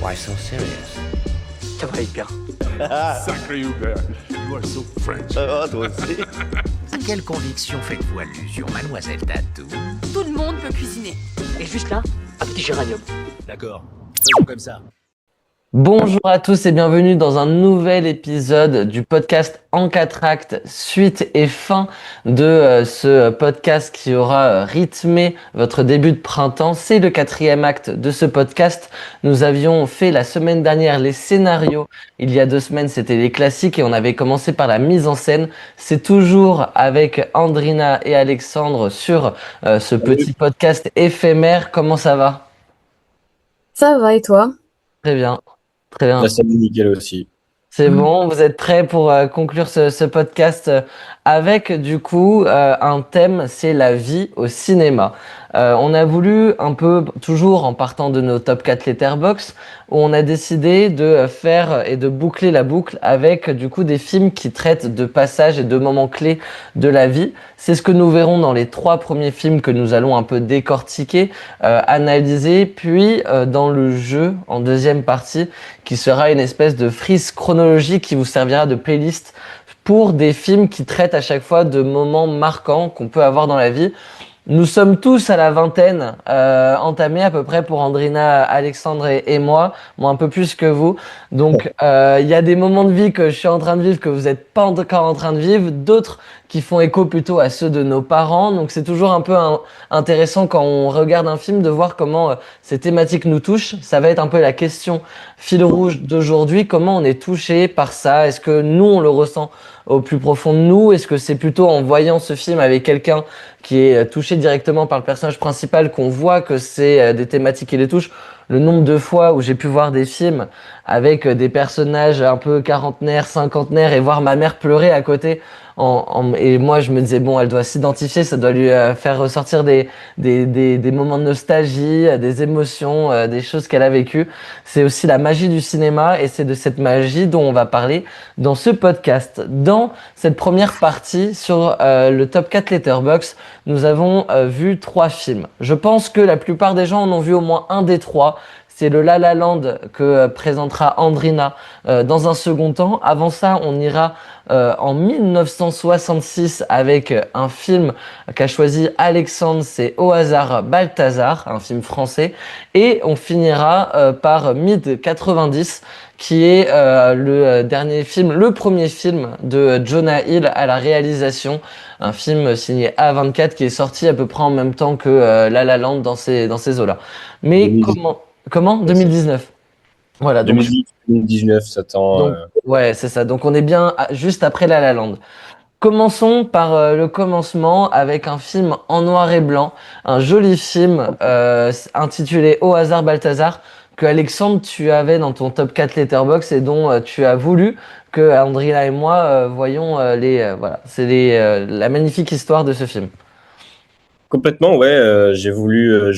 Why so serious? Ça va être bien. Sacré Hubert, you are so French. Toi aussi. À quelle conviction faites-vous allusion, mademoiselle Tatou? Tout le monde peut cuisiner. Et juste là, un petit géranium. D'accord, faisons comme ça. Bonjour à tous et bienvenue dans un nouvel épisode du podcast En 4 actes, suite et fin de ce podcast qui aura rythmé votre début de printemps. C'est le 4e acte de ce podcast. Nous avions fait la semaine dernière les scénarios. Il y a 2 semaines, c'était les classiques et on avait commencé par la mise en scène. C'est toujours avec Andrina et Alexandre sur ce petit podcast éphémère. Comment ça va? Ça va et toi? Très bien. Très bien. La scène est nickel aussi. C'est bon, vous êtes prêts pour conclure ce podcast avec du coup un thème, c'est la vie au cinéma. On a voulu un peu, toujours en partant de nos top 4 Letterboxd, où on a décidé de faire et de boucler la boucle avec du coup des films qui traitent de passages et de moments clés de la vie. C'est ce que nous verrons dans les 3 premiers films que nous allons un peu décortiquer, analyser, puis dans le jeu en deuxième partie, qui sera une espèce de frise chronologique qui vous servira de playlist pour des films qui traitent à chaque fois de moments marquants qu'on peut avoir dans la vie. Nous sommes tous à la vingtaine, entamés à peu près pour Andrina, Alexandre et moi un peu plus que vous. Donc il y a des moments de vie que je suis en train de vivre que vous n'êtes pas encore en train de vivre, d'autres qui font écho plutôt à ceux de nos parents. Donc c'est toujours un peu intéressant quand on regarde un film de voir comment ces thématiques nous touchent. Ça va être un peu la question fil rouge d'aujourd'hui, comment on est touché par ça? Est-ce que nous on le ressent au plus profond de nous? Est-ce que c'est plutôt en voyant ce film avec quelqu'un qui est touché directement par le personnage principal qu'on voit que c'est des thématiques qui les touchent? Le nombre de fois où j'ai pu voir des films avec des personnages un peu quarantenaires, cinquantenaires et voir ma mère pleurer à côté et moi je me disais bon, elle doit s'identifier, ça doit lui faire ressortir des moments de nostalgie, des émotions, des choses qu'elle a vécues. C'est aussi la magie du cinéma et c'est de cette magie dont on va parler dans ce podcast. Dans cette première partie sur le top 4 Letterboxd, nous avons vu 3 films. Je pense que la plupart des gens en ont vu au moins un des 3. C'est le La La Land que présentera Andrina dans un second temps. Avant ça, on ira en 1966 avec un film qu'a choisi Alexandre, c'est Au hasard Balthazar, un film français. Et on finira par Mid 90, qui est le premier film de Jonah Hill à la réalisation. Un film signé A24 qui est sorti à peu près en même temps que La La Land dans ces eaux-là. Mais 2019. Comment 2019. Voilà, donc 2019, ça tend. donc, ouais, c'est ça. Donc on est bien juste après La La Land. Commençons par le commencement avec un film en noir et blanc, un joli film intitulé Au hasard Balthazar, que Alexandre tu avais dans ton top 4 Letterboxd et dont tu as voulu que Andrina et moi voyons voilà, c'est la magnifique histoire de ce film. Complètement, ouais. Je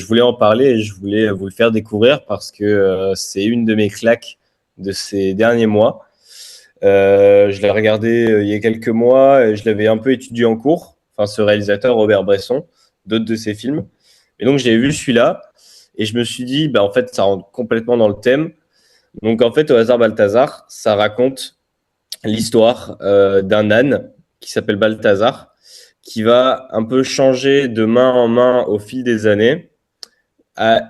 voulais en parler et je voulais vous le faire découvrir parce que c'est une de mes claques de ces derniers mois. Je l'ai regardé il y a quelques mois et je l'avais un peu étudié en cours. Enfin, ce réalisateur, Robert Bresson, d'autres de ses films. Et donc, j'ai vu celui-là et je me suis dit, en fait, ça rentre complètement dans le thème. Donc, en fait, Au hasard Balthazar, ça raconte l'histoire d'un âne qui s'appelle Balthazar, qui va un peu changer de main en main au fil des années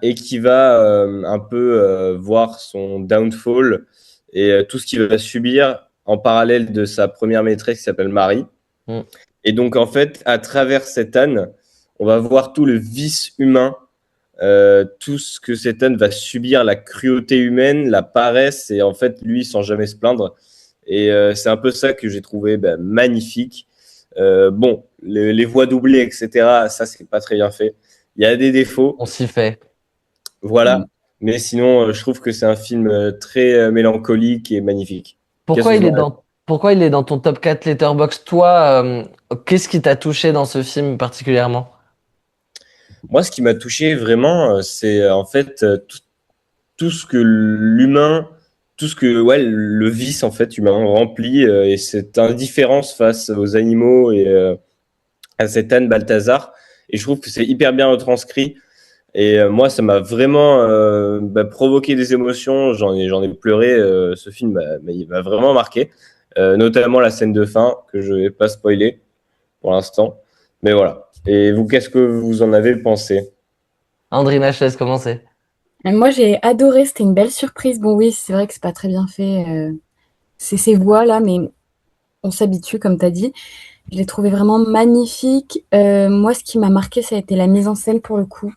et qui va un peu voir son downfall et tout ce qu'il va subir en parallèle de sa première maîtresse qui s'appelle Marie. Mm. Et donc, en fait, à travers cet âne, on va voir tout le vice humain, tout ce que cet âne va subir, la cruauté humaine, la paresse, et en fait, lui, sans jamais se plaindre. Et c'est un peu ça que j'ai trouvé magnifique. Bon, les voix doublées, etc., ça, c'est pas très bien fait. Il y a des défauts. On s'y fait. Voilà. Mais sinon, je trouve que c'est un film très mélancolique et magnifique. Pourquoi il est dans ton top 4 Letterboxd? Toi, qu'est-ce qui t'a touché dans ce film particulièrement? Moi, ce qui m'a touché vraiment, c'est en fait tout ce que l'humain, tout ce que le vice en fait humain remplit et cette indifférence face aux animaux et à cet âne Balthazar. Et je trouve que c'est hyper bien retranscrit Et moi, ça m'a vraiment provoqué des émotions. J'en ai pleuré. Ce film, il m'a vraiment marqué. Notamment la scène de fin, que je vais pas spoiler pour l'instant. Mais voilà. Et vous, qu'est-ce que vous en avez pensé? Andrina, je te laisse commencer. Moi, j'ai adoré, c'était une belle surprise. Bon, oui, c'est vrai que c'est pas très bien fait, c'est ces voix-là, mais on s'habitue, comme tu as dit. Je l'ai trouvé vraiment magnifique. Moi, ce qui m'a marqué, ça a été la mise en scène pour le coup.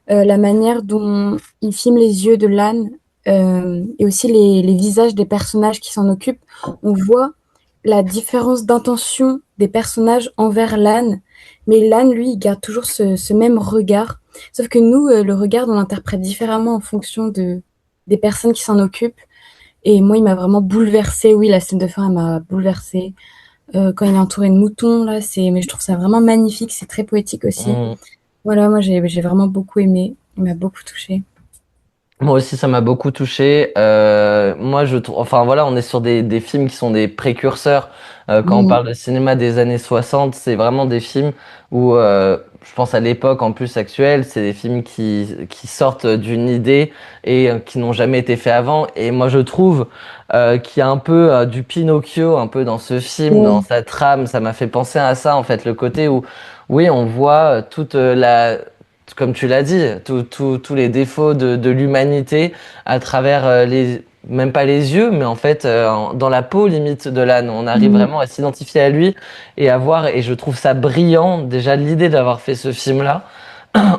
La manière dont il filme les yeux de l'âne et aussi les visages des personnages qui s'en occupent. On voit la différence d'intention des personnages envers l'âne, mais l'âne, lui, il garde toujours ce même regard. Sauf que nous, le regard, on l'interprète différemment en fonction des personnes qui s'en occupent. Et moi, il m'a vraiment bouleversée. Oui, la scène de fin, elle m'a bouleversée. Quand il est entouré de moutons, là, mais je trouve ça vraiment magnifique. C'est très poétique aussi. Mm. Voilà, moi, j'ai vraiment beaucoup aimé. Il m'a beaucoup touchée. Moi aussi, ça m'a beaucoup touché. Moi, je trouve, enfin voilà, on est sur des films qui sont des précurseurs. Quand on Mhm. parle de cinéma des années 60, c'est vraiment des films où, je pense à l'époque en plus actuelle, c'est des films qui sortent d'une idée et qui n'ont jamais été faits avant. Et moi, je trouve qu'il y a un peu du Pinocchio, un peu dans ce film, dans Ouais. sa trame. Ça m'a fait penser à ça, en fait, le côté où, oui, on voit toute la comme tu l'as dit, tous les défauts de l'humanité à travers même pas les yeux, mais en fait dans la peau limite de l'âne. On arrive Mhm. vraiment à s'identifier à lui et à voir, et je trouve ça brillant déjà l'idée d'avoir fait ce film-là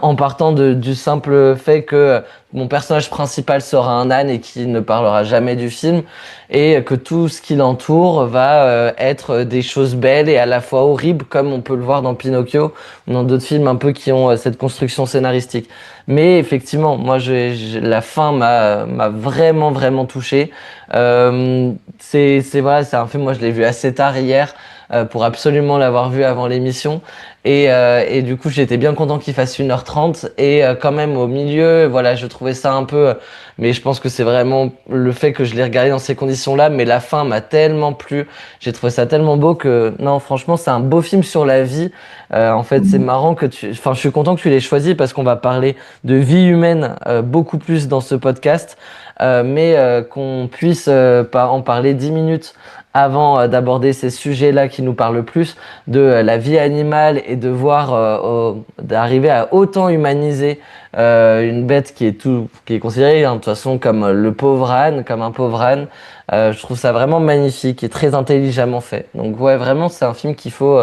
en partant du simple fait que mon personnage principal sera un âne et qui ne parlera jamais du film, et que tout ce qui l'entoure va être des choses belles et à la fois horribles, comme on peut le voir dans Pinocchio ou dans d'autres films un peu qui ont cette construction scénaristique. Mais effectivement, moi, la fin m'a vraiment touché. Voilà, c'est un film, moi je l'ai vu assez tard hier pour absolument l'avoir vu avant l'émission. Et du coup, j'étais bien content qu'il fasse 1h30. Et quand même, au milieu, voilà, je trouvais ça un peu. Mais je pense que c'est vraiment le fait que je l'ai regardé dans ces conditions-là. Mais la fin m'a tellement plu. J'ai trouvé ça tellement beau que, non, franchement, c'est un beau film sur la vie. En fait, c'est Mhm. marrant que Enfin, je suis content que tu l'aies choisi parce qu'on va parler de vie humaine beaucoup plus dans ce podcast. Mais qu'on puisse en parler 10 minutes avant d'aborder ces sujets-là qui nous parlent le plus de la vie animale et de voir d'arriver à autant humaniser une bête qui est considérée de toute façon comme le pauvre âne, comme un pauvre âne. Je trouve ça vraiment magnifique et très intelligemment fait. Donc ouais, vraiment c'est un film qu'il faut,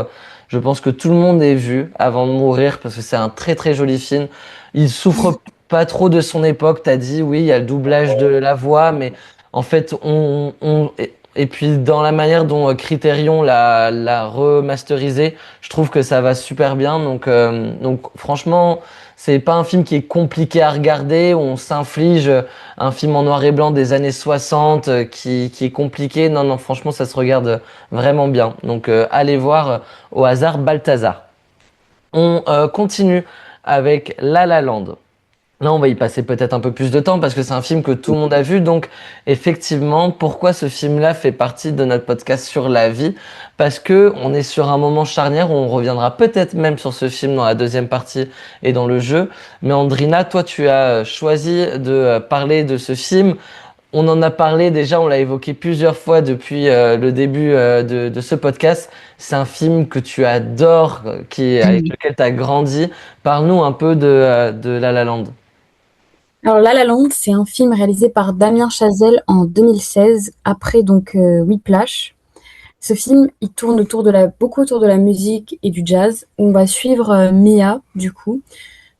je pense que tout le monde ait vu avant de mourir parce que c'est un très joli film. Il souffre pas trop de son époque. T'as dit oui, il y a le doublage de la voix, mais en fait et puis dans la manière dont Criterion l'a remasterisé, je trouve que ça va super bien. Donc franchement, c'est pas un film qui est compliqué à regarder, où on s'inflige un film en noir et blanc des années 60 qui est compliqué. Non, franchement, ça se regarde vraiment bien. Donc allez voir au hasard Balthazar. On continue avec La La Land. Là, on va y passer peut-être un peu plus de temps parce que c'est un film que tout le monde a vu. Donc, effectivement, pourquoi ce film-là fait partie de notre podcast sur la vie? Parce que on est sur un moment charnière où on reviendra peut-être même sur ce film dans la deuxième partie et dans le jeu. Mais Andrina, toi, tu as choisi de parler de ce film. On en a parlé déjà, on l'a évoqué plusieurs fois depuis le début de ce podcast. C'est un film que tu adores, avec lequel tu as grandi. Parle-nous un peu de La La Land. Alors, La La Land, c'est un film réalisé par Damien Chazelle en 2016, après donc Whiplash. Ce film, il tourne beaucoup autour de la musique et du jazz. On va suivre Mia, du coup,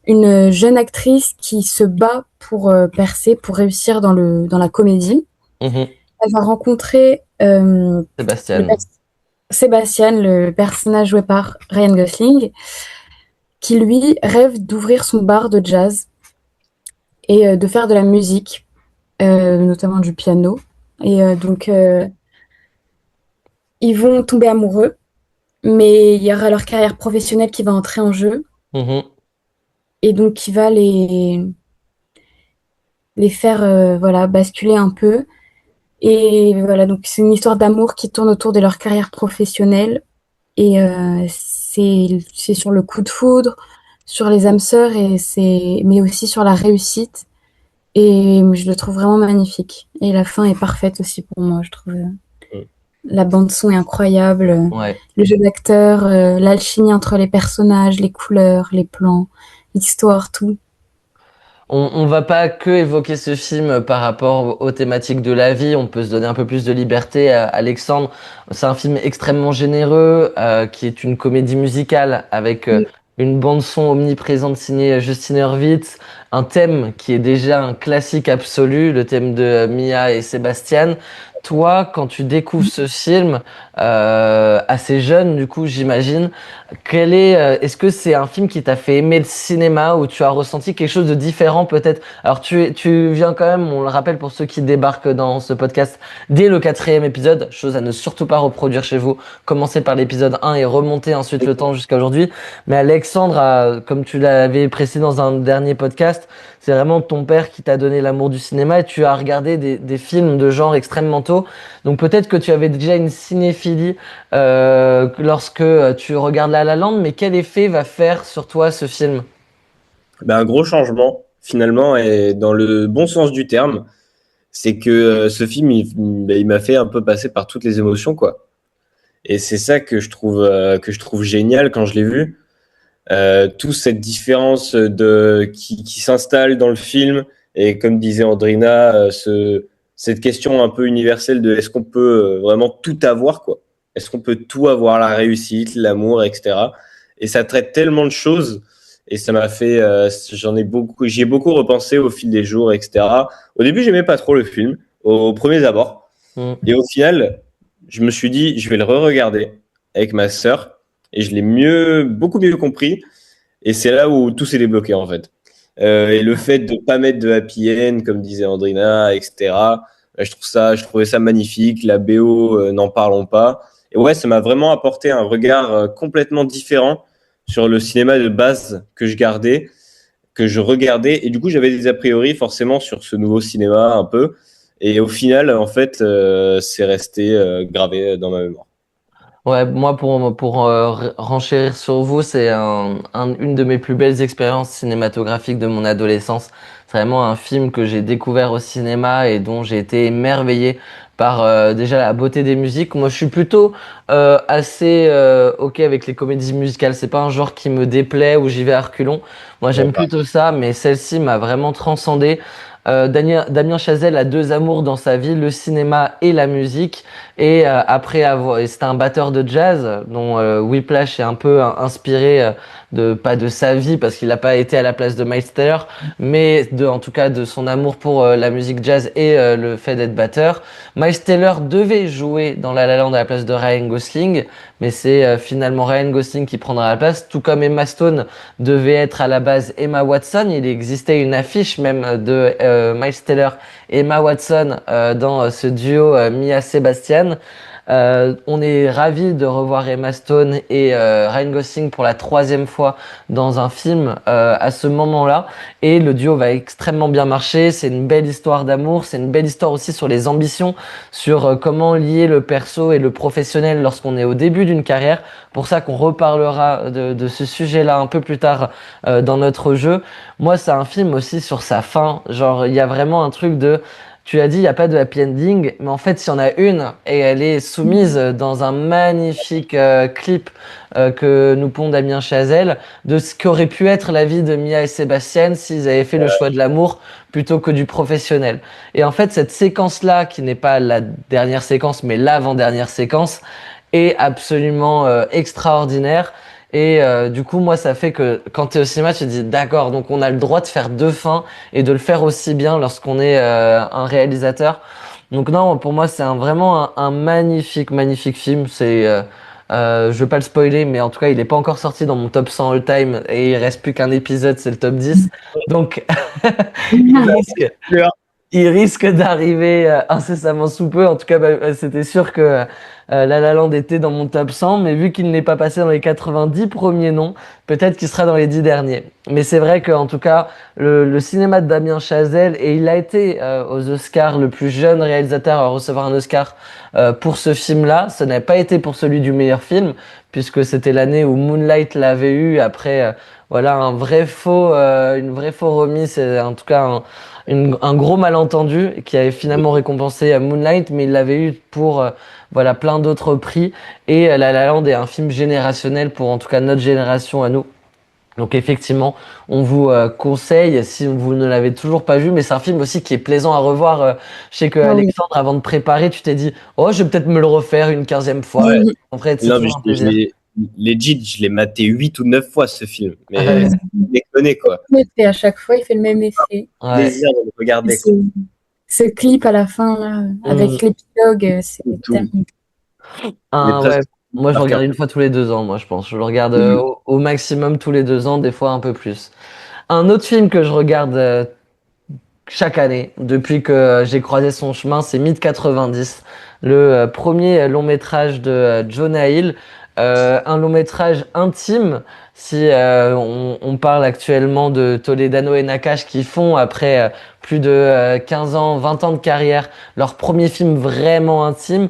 une jeune actrice qui se bat pour percer, pour réussir dans la comédie. Mhm. Elle va rencontrer le Sébastien. pers- Sébastien, le personnage joué par Ryan Gosling, qui lui rêve d'ouvrir son bar de jazz et de faire de la musique, notamment du piano. Et donc, ils vont tomber amoureux, mais il y aura leur carrière professionnelle qui va entrer en jeu Mhm. et donc qui va les faire voilà, basculer un peu. Et voilà, donc c'est une histoire d'amour qui tourne autour de leur carrière professionnelle et c'est sur le coup de foudre, sur les âmes sœurs mais aussi sur la réussite. Et je le trouve vraiment magnifique. Et la fin est parfaite aussi pour moi, je trouve. La bande son est incroyable. Ouais. Le jeu d'acteur, l'alchimie entre les personnages, les couleurs, les plans, l'histoire, tout. On va pas que évoquer ce film par rapport aux thématiques de la vie, on peut se donner un peu plus de liberté. Alexandre, c'est un film extrêmement généreux, qui est une comédie musicale avec une bande son omniprésente signée Justin Hurwitz, un thème qui est déjà un classique absolu, le thème de Mia et Sébastien. Toi, quand tu découvres ce film, assez jeune, du coup, j'imagine, est-ce que c'est un film qui t'a fait aimer le cinéma ou tu as ressenti quelque chose de différent peut-être? Alors tu viens quand même, on le rappelle pour ceux qui débarquent dans ce podcast, dès le 4e épisode, chose à ne surtout pas reproduire chez vous. Commencez par l'épisode 1 et remontez ensuite le temps jusqu'à aujourd'hui. Mais Alexandre, comme tu l'avais précisé dans un dernier podcast, c'est vraiment ton père qui t'a donné l'amour du cinéma et tu as regardé des films de genre extrêmement tôt. Donc peut-être que tu avais déjà une cinéphilie lorsque tu regardes La La Land, mais quel effet va faire sur toi ce film? Ben, un gros changement, finalement, et dans le bon sens du terme, c'est que ce film, il m'a fait un peu passer par toutes les émotions, quoi. Et c'est ça que je trouve génial quand je l'ai vu. Toute cette différence qui s'installe dans le film, et comme disait Andrina, cette question un peu universelle de est-ce qu'on peut vraiment tout avoir, quoi? Est-ce qu'on peut tout avoir, la réussite, l'amour, etc. Et ça traite tellement de choses, et ça m'a fait, j'y ai beaucoup repensé au fil des jours, etc. Au début, j'aimais pas trop le film, au premier abord, et au final, je me suis dit, je vais le re-regarder avec ma sœur, et je l'ai beaucoup mieux compris. Et c'est là où tout s'est débloqué, en fait. Et le fait de pas mettre de happy end, comme disait Andrina, etc., je trouvais ça magnifique. La BO, n'en parlons pas. Et ouais, ça m'a vraiment apporté un regard complètement différent sur le cinéma de base que je regardais. Et du coup, j'avais des a priori forcément sur ce nouveau cinéma un peu. Et au final, en fait, c'est resté gravé dans ma mémoire. Ouais, moi pour renchérir sur vous, c'est une de mes plus belles expériences cinématographiques de mon adolescence. C'est vraiment un film que j'ai découvert au cinéma et dont j'ai été émerveillé par déjà la beauté des musiques. Moi, je suis plutôt assez ok avec les comédies musicales. C'est pas un genre qui me déplaît ou j'y vais à reculons. Moi, j'aime plutôt ça, mais celle-ci m'a vraiment transcendé. Damien Chazelle a deux amours dans sa vie, le cinéma et la musique. Et c'était un batteur de jazz dont Whiplash est un peu inspiré pas de sa vie parce qu'il n'a pas été à la place de Miles Taylor, mais en tout cas de son amour pour la musique jazz et le fait d'être batteur. Miles Taylor devait jouer dans La La Land à la place de Ryan Gosling, mais c'est finalement Ryan Gosling qui prendra la place, tout comme Emma Stone devait être à la base Emma Watson. Il existait une affiche même de Miles Taylor et Emma Watson dans ce duo Mia-Sébastien. On est ravis de revoir Emma Stone et Ryan Gosling pour la 3e fois dans un film à ce moment-là. Et le duo va extrêmement bien marcher. C'est une belle histoire d'amour. C'est une belle histoire aussi sur les ambitions, sur comment lier le perso et le professionnel lorsqu'on est au début d'une carrière. Pour ça qu'on reparlera de ce sujet-là un peu plus tard dans notre jeu. Moi, c'est un film aussi sur sa fin. Genre, il y a vraiment un truc de... Tu as dit, il n'y a pas de happy ending, mais en fait, il y en a une, et elle est soumise dans un magnifique clip que nous pond Damien Chazelle, de ce qu'aurait pu être la vie de Mia et Sébastien s'ils avaient fait le choix de l'amour plutôt que du professionnel. Et en fait, cette séquence-là, qui n'est pas la dernière séquence, mais l'avant-dernière séquence, est absolument extraordinaire. Et du coup, moi, ça fait que quand tu es au cinéma, tu te dis d'accord, donc on a le droit de faire deux fins et de le faire aussi bien lorsqu'on est un réalisateur. Donc non, pour moi, c'est vraiment un magnifique, magnifique film. Je veux pas le spoiler, mais en tout cas, il est pas encore sorti dans mon top 100 all-time et il reste plus qu'un épisode, c'est le top 10. Donc, il risque d'arriver incessamment sous peu. En tout cas, c'était sûr que La La Land était dans mon top 100, mais vu qu'il n'est pas passé dans les 90 premiers noms, peut-être qu'il sera dans les 10 derniers. Mais c'est vrai qu'en tout cas, le cinéma de Damien Chazelle, et il a été aux Oscars le plus jeune réalisateur à recevoir un Oscar pour ce film-là. Ce n'a pas été pour celui du meilleur film, puisque c'était l'année où Moonlight l'avait eu après voilà une vraie faux remise, c'est en tout cas un gros malentendu qui avait finalement récompensé Moonlight, mais il l'avait eu pour voilà plein d'autres prix. Et La La Land est un film générationnel pour en tout cas notre génération à nous. Donc effectivement, on vous conseille si vous ne l'avez toujours pas vu, mais c'est un film aussi qui est plaisant à revoir. Je sais que Ah oui. Alexandre, avant de préparer, tu t'es dit, oh, je vais peut-être me le refaire une 15e fois. Ouais. En fait, c'est Non, mais toujours un plaisir. legit, je l'ai maté 8 ou 9 fois ce film. Mais Ouais. c'est déconné, quoi. Et à chaque fois, il fait le même effet. Ouais. Plaisir de le regarder. Quoi. Ce clip à la fin, là, avec l'épilogue, c'est Tout. tellement... Ah, presque- ouais. Moi, je le regarde une fois tous les 2 ans, moi, je pense. Je le regarde au maximum tous les 2 ans, des fois un peu plus. Un autre film que je regarde chaque année, depuis que j'ai croisé son chemin, c'est Mythe 90, le premier long métrage de Jonah Hill. Un long métrage intime, si on parle actuellement de Toledano et Nakash qui font, après plus de 15 ans, 20 ans de carrière, leur premier film vraiment intime.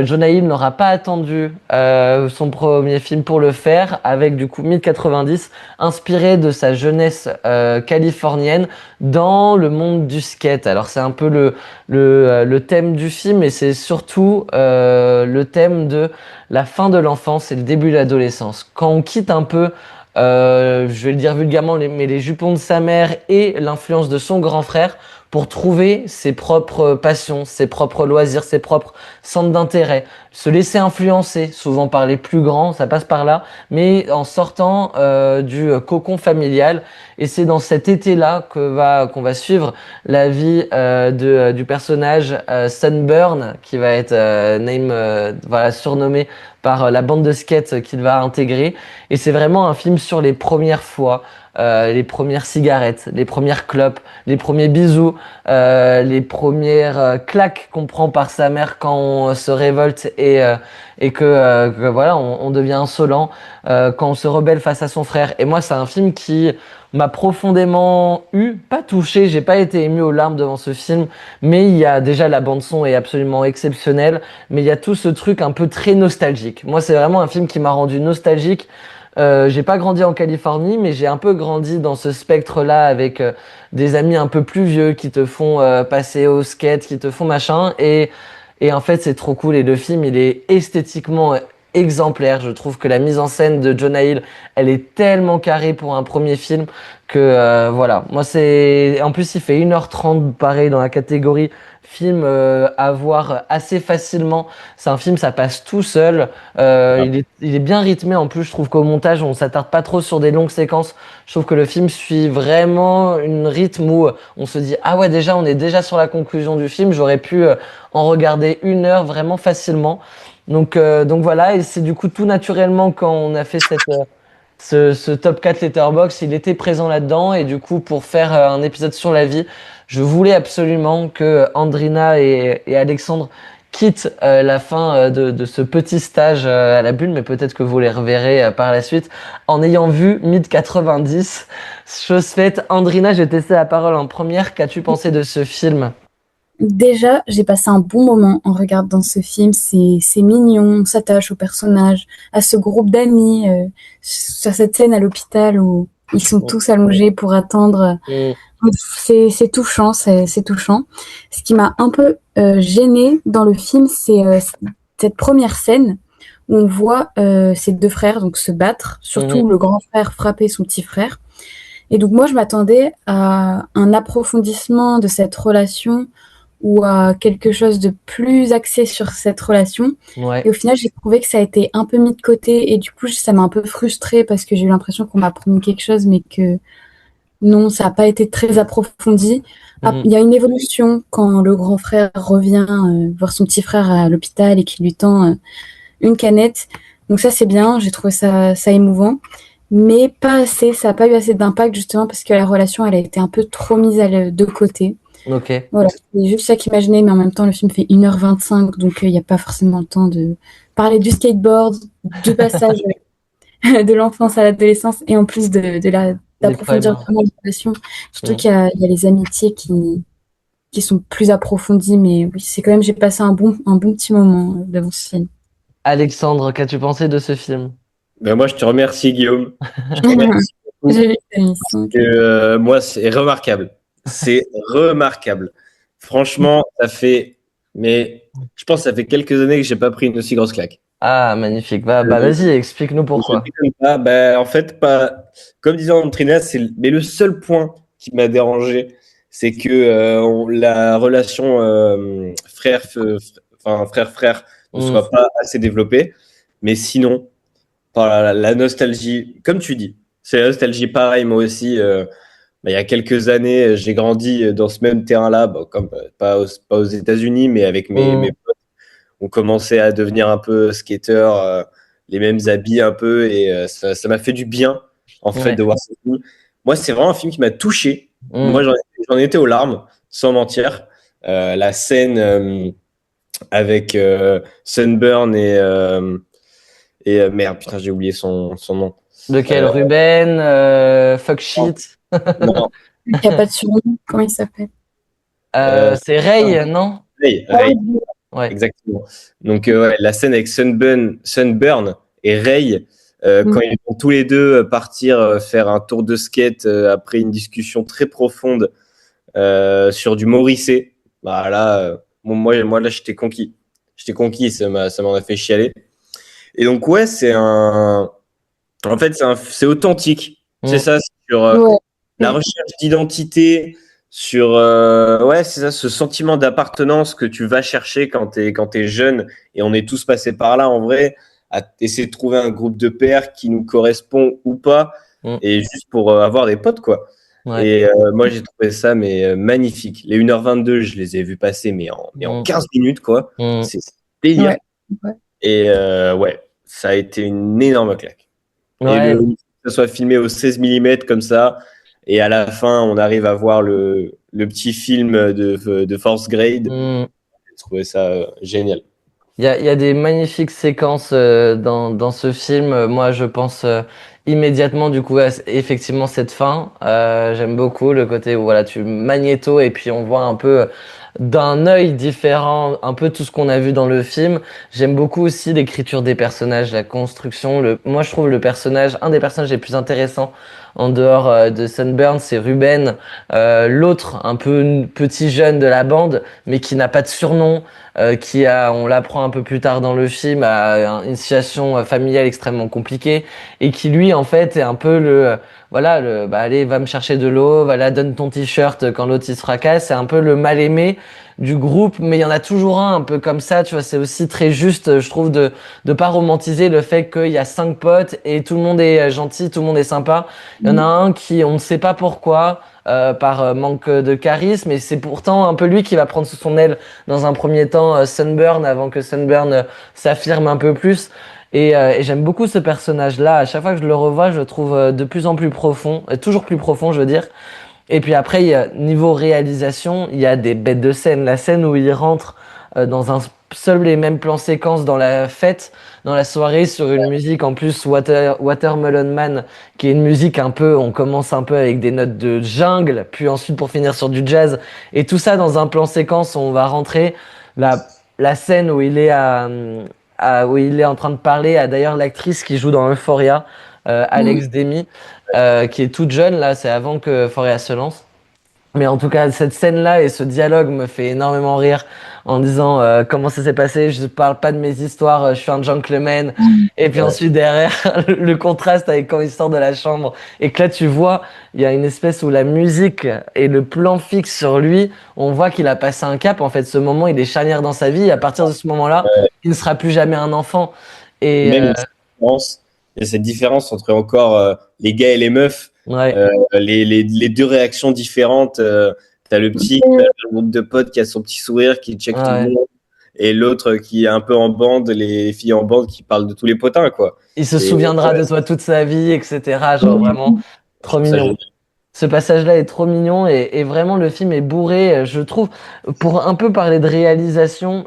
Jonah Hill n'aura pas attendu son premier film pour le faire, avec du coup Mythe 90, inspiré de sa jeunesse californienne dans le monde du skate. Alors c'est un peu le thème du film, et c'est surtout le thème de la fin de l'enfance et le début de l'adolescence. Quand on quitte un peu, je vais le dire vulgairement, mais les jupons de sa mère et l'influence de son grand frère pour trouver ses propres passions, ses propres loisirs, ses propres centres d'intérêt. Se laisser influencer, souvent par les plus grands, ça passe par là, mais en sortant du cocon familial. Et c'est dans cet été-là qu'on va suivre la vie du personnage Sunburn, qui va être voilà, surnommé par la bande de skate qu'il va intégrer. Et c'est vraiment un film sur les premières fois, les premières cigarettes, les premières clopes, les premiers bisous, les premières claques qu'on prend par sa mère quand on se révolte et que voilà, on devient insolent, quand on se rebelle face à son frère. Et moi, c'est un film qui m'a profondément pas touché, j'ai pas été ému aux larmes devant ce film, mais il y a déjà la bande son est absolument exceptionnelle, mais il y a tout ce truc un peu très nostalgique. Moi, c'est vraiment un film qui m'a rendu nostalgique. J'ai pas grandi en Californie, mais j'ai un peu grandi dans ce spectre-là avec des amis un peu plus vieux qui te font passer au skate, qui te font machin, et en fait c'est trop cool. Et le film, il est esthétiquement exemplaire. Je trouve que la mise en scène de Jonah Hill, elle est tellement carrée pour un premier film que voilà. Moi, c'est en plus il fait 1h30 pareil dans la catégorie film à voir assez facilement. C'est un film, ça passe tout seul. Il est bien rythmé. En plus, je trouve qu'au montage, on s'attarde pas trop sur des longues séquences. Je trouve que le film suit vraiment une rythme où on se dit ah ouais, déjà on est déjà sur la conclusion du film. J'aurais pu en regarder 1 heure vraiment facilement. Donc voilà, et c'est du coup tout naturellement quand on a fait ce top 4 Letterboxd, il était présent là-dedans, et du coup pour faire un épisode sur la vie, je voulais absolument que Andrina et Alexandre quittent la fin de ce petit stage à la Bulle, mais peut-être que vous les reverrez par la suite en ayant vu Mythe 90. Chose faite, Andrina, je vais te laisser la parole en première. Qu'as-tu pensé de ce film ? Déjà, j'ai passé un bon moment en regardant ce film. C'est mignon, on s'attache au personnage, à ce groupe d'amis, sur cette scène à l'hôpital où ils sont tous allongés pour attendre. C'est touchant, c'est touchant. Ce qui m'a un peu gênée dans le film, c'est cette première scène où on voit ces deux frères donc se battre, surtout le grand frère frapper son petit frère. Et donc moi, je m'attendais à un approfondissement de cette relation ou à quelque chose de plus axé sur cette relation. Ouais. Et au final, j'ai trouvé que ça a été un peu mis de côté, et du coup, ça m'a un peu frustrée parce que j'ai eu l'impression qu'on m'a promis quelque chose, mais que non, ça n'a pas été très approfondi. Il y a une évolution quand le grand frère revient voir son petit frère à l'hôpital et qu'il lui tend une canette. Donc ça, c'est bien, j'ai trouvé ça émouvant. Mais pas assez, ça n'a pas eu assez d'impact justement parce que la relation, elle a été un peu trop mise de côté. Ok. Voilà, c'est juste ça qu'il imaginait, mais en même temps, le film fait 1h25, donc il n'y a pas forcément le temps de parler du skateboard, du passage de l'enfance à l'adolescence, et en plus d'approfondir Poèmes. vraiment les relations. Surtout Mm. qu'il y a les amitiés qui sont plus approfondies, mais oui, c'est quand même, j'ai passé un bon petit moment devant ce film. Alexandre, qu'as-tu pensé de ce film? Ben, moi, je te remercie, Guillaume. Je te remercie beaucoup. J'ai vu cette émission. Moi, c'est remarquable. C'est remarquable. Franchement, mais je pense que ça fait quelques années que j'ai pas pris une aussi grosse claque. Ah, magnifique. Bah, Euh, vas-y, explique-nous Je pourquoi. déconne pas. En fait, pas. Comme disait Antrina, mais le seul point qui m'a dérangé, c'est que la relation frère-frère ne Mm. soit pas assez développée. Mais sinon, par la nostalgie, comme tu dis, c'est la nostalgie pareil, moi aussi. Il y a quelques années, j'ai grandi dans ce même terrain-là, comme pas aux États-Unis, mais avec mes Mm. potes. On commençait à devenir un peu skater, les mêmes habits un peu, et ça m'a fait du bien, en fait, Ouais. de voir ce film. Moi, c'est vraiment un film qui m'a touché. Mm. Moi, j'en étais aux larmes, sans mentir. La scène avec Sunburn et merde, putain, j'ai oublié son nom. Lequel? Euh, Ruben? Fuck shit? non, Il n'y a pas de surnom. Comment il s'appelle? C'est Ray, non? Ray. Ouais. Exactement. Donc, ouais, la scène avec Sunburn et Ray, quand ils vont tous les deux partir faire un tour de skate après une discussion très profonde sur du Morrissey, bah là, moi là, j'étais conquis. J'étais conquis, ça m'en a fait chialer. Et donc, ouais, en fait, c'est authentique. C'est Mm. ça, sur Ouais. la recherche d'identité, sur ouais, c'est ça, ce sentiment d'appartenance que tu vas chercher quand t'es jeune, et on est tous passés par là en vrai, à essayer de trouver un groupe de pairs qui nous correspond ou pas, Mm. et juste pour avoir des potes quoi. Ouais. Et moi j'ai trouvé ça magnifique. Les 1h22, je les ai vus passer mais en 15 minutes quoi. Mm. C'est délire. Ouais. Ouais. Et ouais, ça a été une énorme claque. Et Ouais. que ça soit filmé au 16 mm comme ça, et à la fin, on arrive à voir le petit film de Fourth Grade. Mm. J'ai trouvé ça génial. Il y a des magnifiques séquences dans ce film. Moi, je pense immédiatement du coup à effectivement cette fin. J'aime beaucoup le côté où voilà, tu magnéto et puis on voit un peu d'un œil différent un peu tout ce qu'on a vu dans le film. J'aime beaucoup aussi l'écriture des personnages, la construction. Moi, je trouve le personnage, un des personnages les plus intéressants en dehors de Sunburn, c'est Ruben, l'autre un peu petit jeune de la bande, mais qui n'a pas de surnom, on l'apprend un peu plus tard dans le film, a une situation familiale extrêmement compliquée et qui lui en fait est un peu bah allez va me chercher de l'eau, voilà donne ton t-shirt quand l'autre il se fracasse, c'est un peu le mal aimé du groupe, mais il y en a toujours un peu comme ça, tu vois, c'est aussi très juste, je trouve, de pas romantiser le fait qu'il y a 5 potes et tout le monde est gentil, tout le monde est sympa. Il y en a un qui, on ne sait pas pourquoi, par manque de charisme, et c'est pourtant un peu lui qui va prendre sous son aile dans un premier temps Sunburn, avant que Sunburn s'affirme un peu plus. Et j'aime beaucoup ce personnage-là. À chaque fois que je le revois, je le trouve de plus en plus profond, toujours plus profond, je veux dire. Et puis après, niveau réalisation, il y a des bêtes de scène. La scène où il rentre dans un seul et même plan séquence dans la fête, dans la soirée, sur une musique en plus Watermelon Man, qui est une musique un peu, on commence un peu avec des notes de jungle, puis ensuite pour finir sur du jazz, et tout ça dans un plan séquence où on va rentrer. La scène où il est où il est en train de parler à d'ailleurs l'actrice qui joue dans Euphoria, Alex Demi, qui est toute jeune là, c'est avant que Euphoria se lance. Mais en tout cas, cette scène-là et ce dialogue me fait énormément rire en disant comment ça s'est passé, je parle pas de mes histoires, je suis un gentleman. Et puis ensuite derrière, le contraste avec quand il sort de la chambre et que là tu vois, il y a une espèce où la musique et le plan fixe sur lui, on voit qu'il a passé un cap. En fait, ce moment, il est charnière dans sa vie. Et à partir de ce moment-là, il ne sera plus jamais un enfant. Et Même il y a cette différence entre encore les gars et les meufs. ouais. Les deux réactions différentes. T'as le petit, t'as le groupe de potes qui a son petit sourire, qui check tout le monde, et l'autre qui est un peu en bande, les filles en bande qui parlent de tous les potins, quoi. Il se souviendra de toi toute sa vie, etc. Genre vraiment trop mignon. Ce passage-là est trop mignon et vraiment le film est bourré, je trouve. Pour un peu parler de réalisation,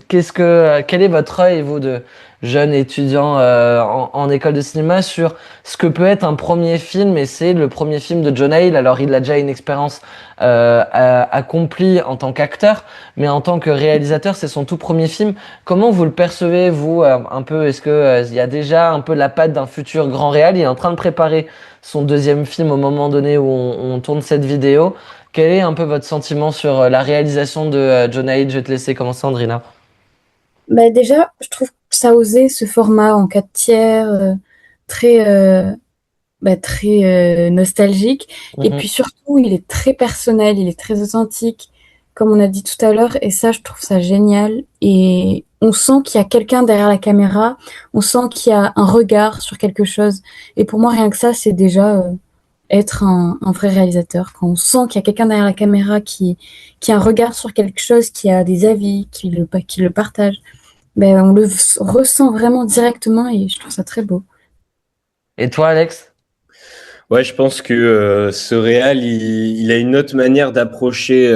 quel est votre œil, vous, de jeunes étudiants en école de cinéma, sur ce que peut être un premier film? Et c'est le premier film de Jonah Hill. Alors, il a déjà une expérience accomplie en tant qu'acteur, mais en tant que réalisateur, c'est son tout premier film. Comment vous le percevez, vous, un peu? Est-ce que il y a déjà un peu la patte d'un futur grand réal? Il est en train de préparer son deuxième film au moment donné où on tourne cette vidéo. Quel est un peu votre sentiment sur la réalisation de Jonah Hill? Je vais te laisser commencer, Andrina. Bah déjà, je trouve que ça a osé ce format en 4 tiers, très, très nostalgique. Et Mhm. puis surtout, il est très personnel, il est très authentique, comme on a dit tout à l'heure. Et ça, je trouve ça génial. Et on sent qu'il y a quelqu'un derrière la caméra, on sent qu'il y a un regard sur quelque chose. Et pour moi, rien que ça, c'est déjà être un vrai réalisateur. Quand on sent qu'il y a quelqu'un derrière la caméra qui a un regard sur quelque chose, qui a des avis, qui le partage, ben, on le ressent vraiment directement et je trouve ça très beau. Et toi, Alex? Ouais, je pense que ce réal, il a une autre manière d'approcher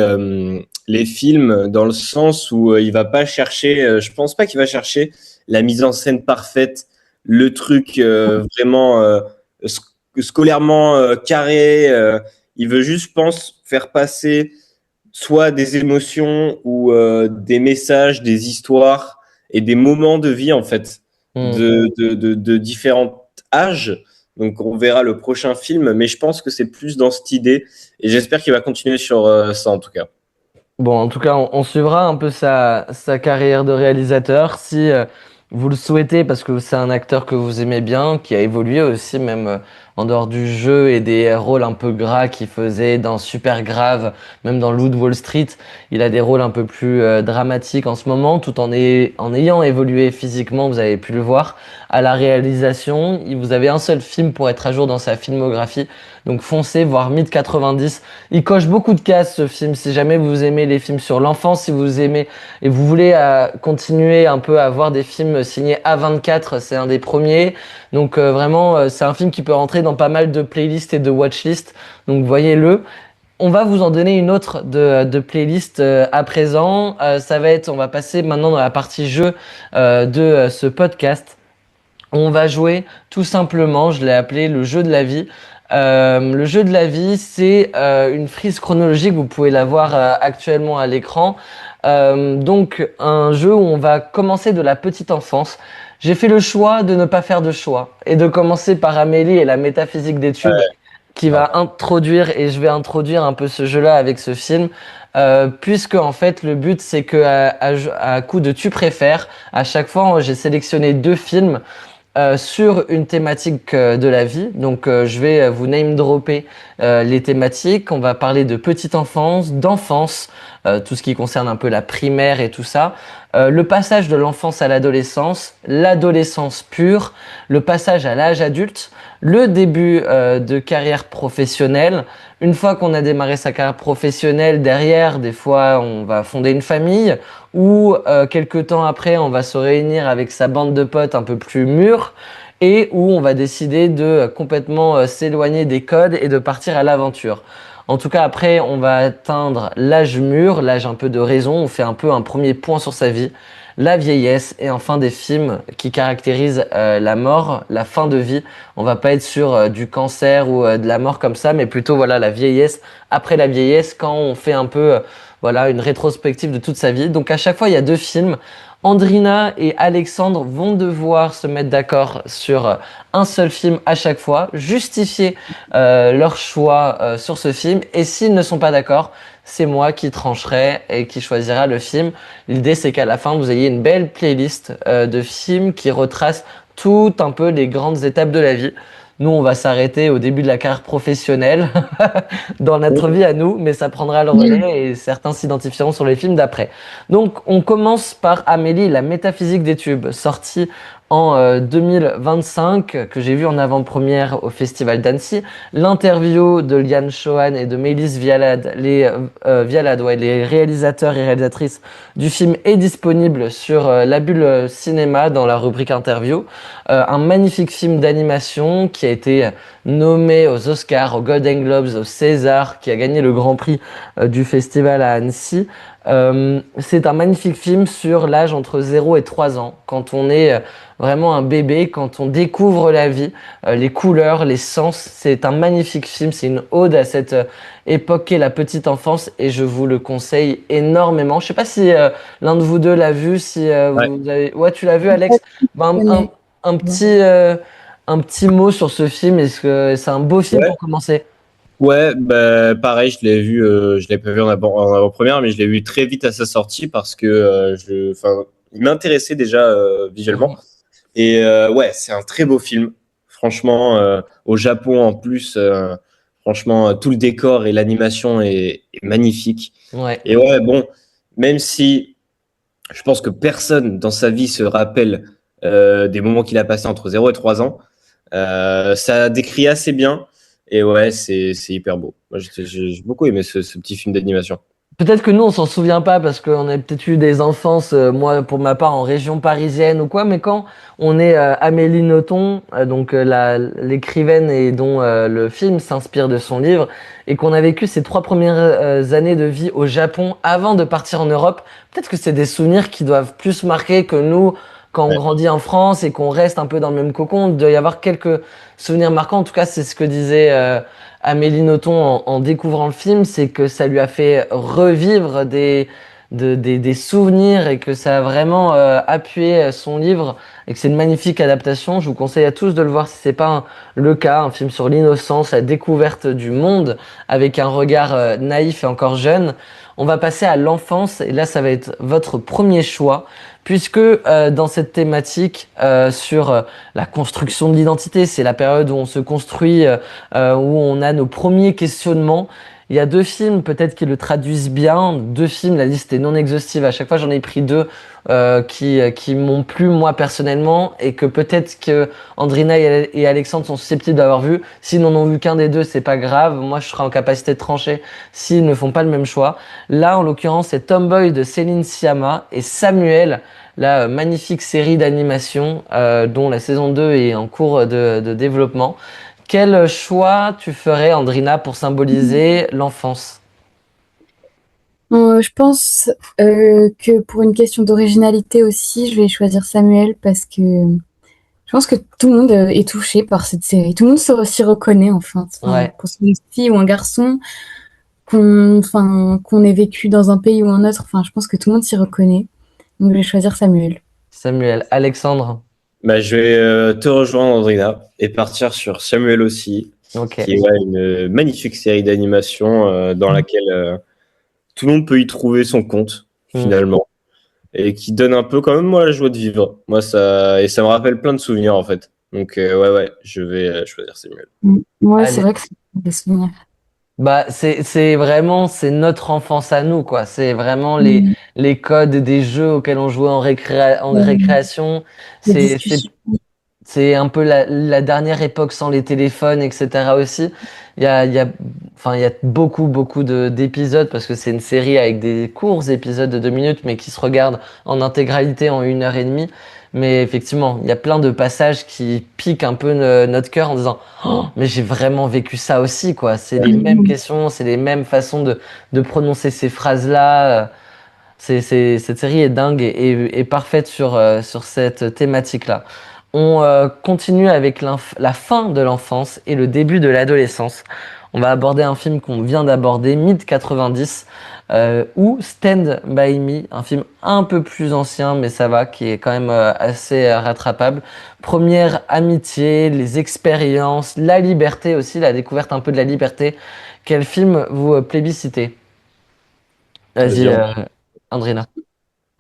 les films dans le sens où il va pas chercher, je pense pas qu'il va chercher la mise en scène parfaite, le truc vraiment scolairement carré. Il veut juste, je pense, faire passer soit des émotions ou des messages, des histoires et des moments de vie en fait Hmm. de différents âges. Donc on verra le prochain film, mais je pense que c'est plus dans cette idée et j'espère qu'il va continuer sur ça en tout cas. Bon, en tout cas, on suivra un peu sa carrière de réalisateur si vous le souhaitez, parce que c'est un acteur que vous aimez bien, qui a évolué aussi, même en dehors du jeu et des rôles un peu gras qu'il faisait dans Super Grave, même dans Loup de Wall Street. Il a des rôles un peu plus dramatiques en ce moment, tout en ayant évolué physiquement, vous avez pu le voir. À la réalisation, vous avez un seul film pour être à jour dans sa filmographie, donc foncez, voir Mythe 90. Il coche beaucoup de cases ce film. Si jamais vous aimez les films sur l'enfance, si vous aimez et vous voulez continuer un peu à voir des films signés A24, c'est un des premiers. Donc vraiment, c'est un film qui peut rentrer dans pas mal de playlists et de watchlists. Donc voyez-le. On va vous en donner une autre de playlist à présent. On va passer maintenant dans la partie jeu de ce podcast. On va jouer tout simplement, je l'ai appelé le jeu de la vie. Le jeu de la vie, c'est une frise chronologique, vous pouvez la voir actuellement à l'écran. Donc un jeu où on va commencer de la petite enfance. J'ai fait le choix de ne pas faire de choix et de commencer par Amélie et la métaphysique des tubes qui va introduire, et je vais introduire un peu ce jeu-là avec ce film. Puisque en fait le but c'est que à coup de tu préfères, à chaque fois j'ai sélectionné 2 films sur une thématique de la vie. Donc je vais vous name dropper les thématiques. On va parler de petite enfance, d'enfance, tout ce qui concerne un peu la primaire et tout ça. Le passage de l'enfance à l'adolescence, l'adolescence pure, le passage à l'âge adulte, le début de carrière professionnelle. Une fois qu'on a démarré sa carrière professionnelle, derrière, des fois, on va fonder une famille ou quelques temps après, on va se réunir avec sa bande de potes un peu plus mûrs et où on va décider de complètement s'éloigner des codes et de partir à l'aventure. En tout cas, après, on va atteindre l'âge mûr, l'âge un peu de raison. On fait un peu un premier point sur sa vie, la vieillesse et enfin des films qui caractérisent la mort, la fin de vie. On va pas être sur du cancer ou de la mort comme ça, mais plutôt voilà la vieillesse. Après la vieillesse, quand on fait un peu voilà une rétrospective de toute sa vie. Donc à chaque fois, il y a 2 films. Andrina et Alexandre vont devoir se mettre d'accord sur un seul film à chaque fois, justifier leur choix sur ce film. Et s'ils ne sont pas d'accord, c'est moi qui trancherai et qui choisira le film. L'idée, c'est qu'à la fin, vous ayez une belle playlist de films qui retracent tout un peu les grandes étapes de la vie. Nous, on va s'arrêter au début de la carrière professionnelle dans notre vie à nous, mais ça prendra le relais et certains s'identifieront sur les films d'après. Donc, on commence par Amélie, la métaphysique des tubes, sorti en 2025, que j'ai vu en avant-première au Festival d'Annecy. L'interview de Liane Chohan et de Mélis Vialad, les réalisateurs et réalisatrices du film, est disponible sur La Bulle Cinéma dans la rubrique interview. Un magnifique film d'animation qui a été nommé aux Oscars, aux Golden Globes, aux César, qui a gagné le Grand Prix du festival à Annecy. C'est un magnifique film sur l'âge entre 0 et 3 ans, quand on est vraiment un bébé, quand on découvre la vie, les couleurs, les sens. C'est un magnifique film, c'est une ode à cette époque qu'est la petite enfance et je vous le conseille énormément. Je sais pas si l'un de vous deux l'a vu, si vous avez... Ouais, tu l'as vu, Alex? Un petit mot sur ce film, est-ce que c'est un beau film pour commencer? Ouais, bah, pareil, je l'ai vu, je l'ai pas vu en avant-première, mais je l'ai vu très vite à sa sortie parce que il m'intéressait déjà visuellement. Et ouais, c'est un très beau film. Franchement, au Japon en plus, franchement, tout le décor et l'animation est magnifique. Ouais. Et ouais, bon, même si je pense que personne dans sa vie se rappelle des moments qu'il a passés entre 0 et 3 ans, ça décrit assez bien. Et ouais, c'est hyper beau. Moi, j'ai beaucoup aimé ce petit film d'animation. Peut-être que nous, on s'en souvient pas parce qu'on a peut-être eu des enfances, moi pour ma part, en région parisienne ou quoi, mais quand on est Amélie Nothomb, l'écrivaine et dont le film s'inspire de son livre, et qu'on a vécu ces 3 premières années de vie au Japon avant de partir en Europe, peut-être que c'est des souvenirs qui doivent plus marquer que nous quand on grandit en France et qu'on reste un peu dans le même cocon. Il doit y avoir quelques souvenirs marquants. En tout cas, c'est ce que disait Amélie Nothomb en découvrant le film, c'est que ça lui a fait revivre des souvenirs et que ça a vraiment appuyé son livre et que c'est une magnifique adaptation. Je vous conseille à tous de le voir si c'est pas le cas. Un film sur l'innocence, la découverte du monde avec un regard naïf et encore jeune. On va passer à l'enfance et là, ça va être votre premier choix. Puisque dans cette thématique sur la construction de l'identité, c'est la période où on se construit, où on a nos premiers questionnements. Il y a 2 films peut-être qui le traduisent bien. 2 films, la liste est non exhaustive. À chaque fois, j'en ai pris 2 qui m'ont plu moi personnellement et que peut-être que Andrina et Alexandre sont susceptibles d'avoir vu. S'ils n'en ont vu qu'un des 2, c'est pas grave. Moi, je serai en capacité de trancher s'ils ne font pas le même choix. Là, en l'occurrence, c'est Tomboy de Céline Sciamma et Samuel, la magnifique série d'animation dont la saison 2 est en cours de développement. Quel choix tu ferais, Andrina, pour symboliser l'enfance? Je pense que pour une question d'originalité aussi, je vais choisir Samuel parce que je pense que tout le monde est touché par cette série. Tout le monde s'y reconnaît, enfin. Ouais. Pour une fille ou un garçon, qu'on ait vécu dans un pays ou un autre, enfin, je pense que tout le monde s'y reconnaît. Donc, je vais choisir Samuel. Samuel. Alexandre? Bah, je vais te rejoindre, Andrina, et partir sur Samuel aussi, Ok. qui est une magnifique série d'animation dans laquelle tout le monde peut y trouver son compte, finalement, et qui donne un peu quand même, moi, la joie de vivre. Moi, ça me rappelle plein de souvenirs, en fait. Donc, ouais, je vais choisir Samuel. Moi, Allez. c'est vrai que c'est des souvenirs. Bah, c'est vraiment, c'est notre enfance à nous, quoi. C'est vraiment les codes des jeux auxquels on jouait en récréation. Les C'est discussions. c'est un peu la dernière époque sans les téléphones, etc. aussi. Il y a beaucoup d'épisodes parce que c'est une série avec des courts épisodes de 2 minutes, mais qui se regardent en intégralité en 1 heure et demie. Mais effectivement, il y a plein de passages qui piquent un peu notre cœur en disant oh, mais j'ai vraiment vécu ça aussi, quoi. C'est les mêmes questions, c'est les mêmes façons de prononcer ces phrases-là. Cette série est dingue et parfaite sur cette thématique-là. On continue avec la fin de l'enfance et le début de l'adolescence. On va aborder un film qu'on vient d'aborder, mid-90, ou Stand By Me, un film un peu plus ancien, mais ça va, qui est quand même assez rattrapable. Première amitié, les expériences, la liberté aussi, la découverte un peu de la liberté. Quel film vous plébiscitez? Vas-y, Andrina.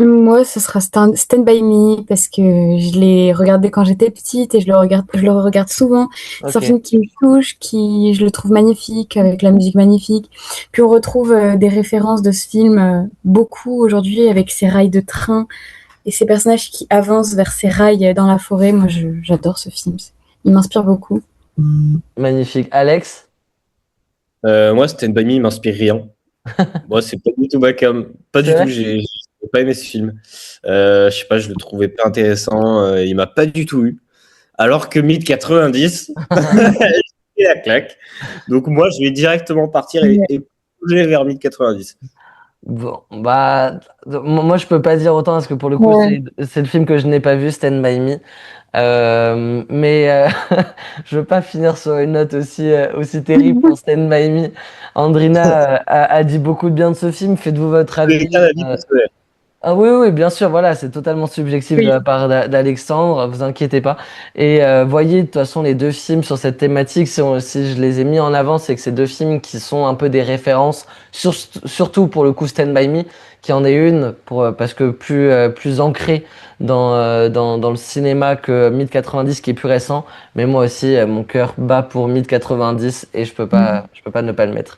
Moi, ce sera Stand By Me parce que je l'ai regardé quand j'étais petite et je le regarde souvent. C'est un Ok. film qui me touche, je le trouve magnifique, avec la musique magnifique. Puis on retrouve des références de ce film beaucoup aujourd'hui avec ses rails de train et ces personnages qui avancent vers ces rails dans la forêt. Moi, j'adore ce film. Il m'inspire beaucoup. Magnifique. Alex? Moi, Stand By Me, il m'inspire rien. Moi, c'est pas du tout ma cam. Pas du C'est tout. vrai J'ai pas aimé ce film. Je sais pas, je le trouvais pas intéressant. Il m'a pas du tout eu. Alors que Mid 90, j'ai la claque. Donc moi, je vais directement partir et bouger vers Mid 90. Bon, bah, moi je peux pas dire autant parce que pour le coup, Ouais. c'est le film que je n'ai pas vu, Stand By Me. Mais je veux pas finir sur une note aussi terrible pour Stand By Me. Andrina a dit beaucoup de bien de ce film. Faites-vous votre Vous avez avis. bien avis personnel. Ah oui, oui, bien sûr, voilà, c'est totalement subjectif de Oui. la part d'Alexandre, vous inquiétez pas. Et voyez, de toute façon, les deux films sur cette thématique, si je les ai mis en avant, c'est que c'est deux films qui sont un peu des références, surtout pour le coup Stand By Me, qui en est une, parce que plus ancrée dans le cinéma que Mid 90, qui est plus récent. Mais moi aussi, mon cœur bat pour Mid 90 et je peux pas ne pas le mettre.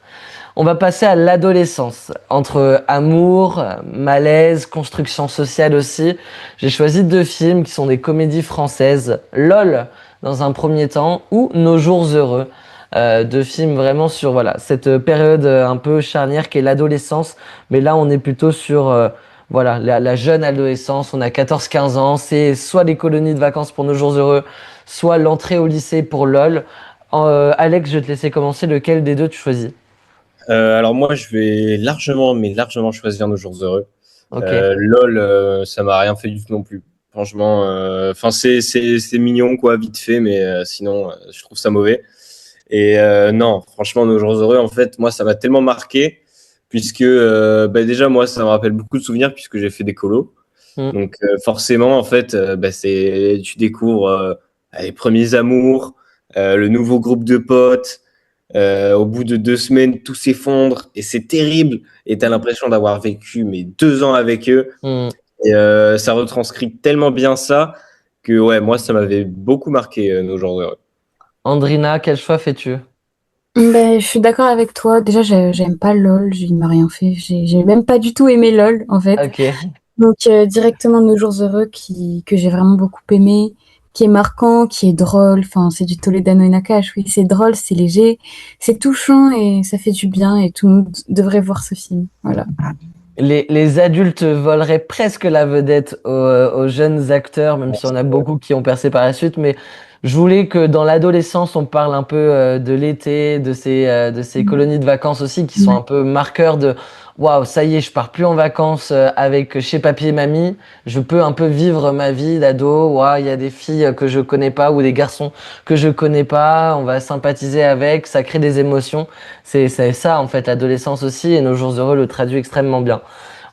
On va passer à l'adolescence. Entre amour, malaise, construction sociale aussi. J'ai choisi deux films qui sont des comédies françaises. LOL, dans un premier temps, ou Nos jours heureux. Deux films vraiment sur voilà cette période un peu charnière qu'est l'adolescence. Mais là, on est plutôt sur voilà la jeune adolescence. On a 14-15 ans. C'est soit les colonies de vacances pour Nos jours heureux, soit l'entrée au lycée pour LOL. Alex, je vais te laisser commencer. Lequel des deux tu choisis? Alors moi, je vais largement, mais largement choisir Nos jours heureux. Ok. LOL, ça m'a rien fait du tout non plus. Franchement, enfin c'est mignon quoi, vite fait, mais sinon, je trouve ça mauvais. Et non, franchement, Nos jours heureux, en fait, moi, ça m'a tellement marqué puisque bah, déjà moi, ça me rappelle beaucoup de souvenirs puisque j'ai fait des colos. Mm. Donc forcément, en fait, bah, tu découvres les premiers amours, le nouveau groupe de potes. Au bout de 2 semaines, tout s'effondre et c'est terrible. Et t'as l'impression d'avoir vécu mais 2 ans avec eux. Mm. Et ça retranscrit tellement bien ça que ouais, moi ça m'avait beaucoup marqué Nos jours heureux. Andrina, quel choix fais-tu? Ben, je suis d'accord avec toi. Déjà, j'aime pas LOL. Il m'a rien fait. J'ai même pas du tout aimé LOL, en fait. Ok. Donc, directement Nos jours heureux que j'ai vraiment beaucoup aimé, qui est marquant, qui est drôle. Enfin, c'est du Toledano et Nakash. Oui, c'est drôle, c'est léger, c'est touchant et ça fait du bien et tout le monde devrait voir ce film. Voilà. Les adultes voleraient presque la vedette aux jeunes acteurs, même si on a beaucoup qui ont percé par la suite. Mais je voulais que dans l'adolescence, on parle un peu de l'été, de ces colonies de vacances aussi, qui sont un peu marqueurs de waouh, ça y est, je pars plus en vacances avec chez papy et mamie. Je peux un peu vivre ma vie d'ado. Waouh, il y a des filles que je connais pas ou des garçons que je connais pas. On va sympathiser avec, ça crée des émotions. C'est ça en fait, l'adolescence aussi, et Nos jours heureux le traduit extrêmement bien.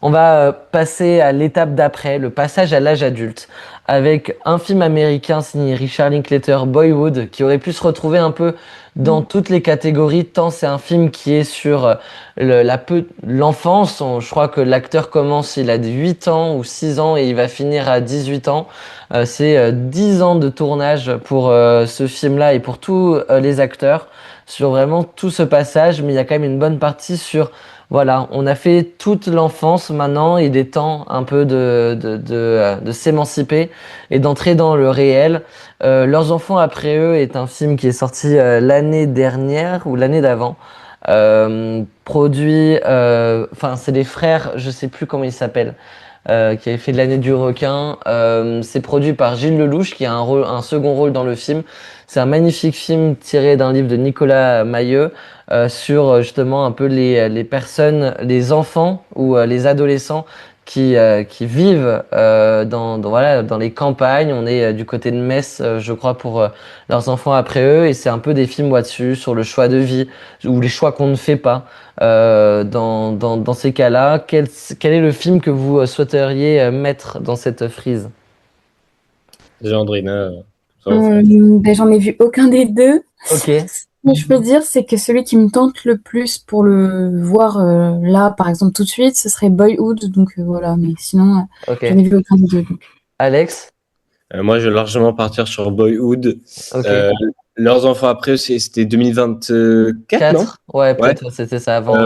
On va passer à l'étape d'après, le passage à l'âge adulte, avec un film américain signé Richard Linklater, Boyhood, qui aurait pu se retrouver un peu dans toutes les catégories, tant c'est un film qui est sur l'enfance. Je crois que l'acteur commence, il a 8 ans ou 6 ans et il va finir à 18 ans. C'est 10 ans de tournage pour ce film-là et pour tous les acteurs, sur vraiment tout ce passage, mais il y a quand même une bonne partie sur voilà, on a fait toute l'enfance, maintenant il est temps un peu de s'émanciper et d'entrer dans le réel. Leurs enfants après eux est un film qui est sorti l'année dernière ou l'année d'avant. Produit, enfin c'est les frères, je sais plus comment ils s'appellent, qui avait fait de l'année du requin. C'est produit par Gilles Lelouch qui a un second rôle dans le film. C'est un magnifique film tiré d'un livre de Nicolas Mayeux sur justement un peu les personnes, les enfants ou les adolescents qui vivent voilà, dans les campagnes. On est du côté de Metz, je crois, pour leurs enfants après eux. Et c'est un peu des films là-dessus, sur le choix de vie ou les choix qu'on ne fait pas. Dans ces cas-là, quel est le film que vous souhaiteriez mettre dans cette frise? Déjà Andrina, Ben, j'en ai vu aucun des deux. Ok, Ce que je peux dire, c'est que celui qui me tente le plus pour le voir là, par exemple, tout de suite, ce serait Boyhood. Donc voilà, mais sinon, ok. j'en ai vu aucun des deux. Donc. Alex? moi je vais largement partir sur Boyhood. Ok. Leurs enfants après c'était 2024, non? 4? Ouais, Ouais. peut-être c'était ça avant.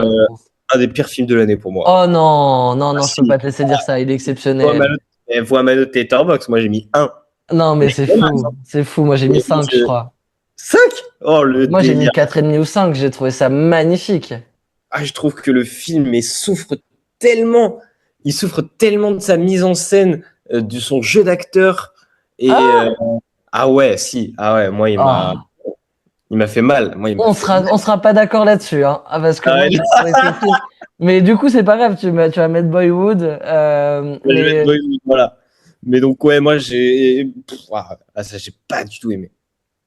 Un des pires films de l'année pour moi. Oh non, non, Ah, non, je peux si. pas te laisser dire ça, il est Ouais, exceptionnel. Elle voit ma note Letterboxd, moi j'ai mis 1. Non, mais c'est fou. C'est fou. Moi, j'ai mis Mais 5, je crois. 5? Oh, le Moi, j'ai mis délire. 4,5 ou 5. J'ai trouvé ça magnifique. Ah, je trouve que le film souffre tellement. Il souffre tellement de sa mise en scène, de son jeu d'acteur. Et ah ouais, si. Ah ouais, moi Ah. il m'a fait mal. Moi, il m'a On fait sera pas d'accord là-dessus, hein. Ah, parce que Ah moi, ouais. j'ai trouvé ce film. Mais du coup, c'est pas grave. Tu vas mettre Boyhood. Ouais, je vais Mais être Bollywood, voilà. Mais donc ouais, moi ça j'ai pas du tout aimé.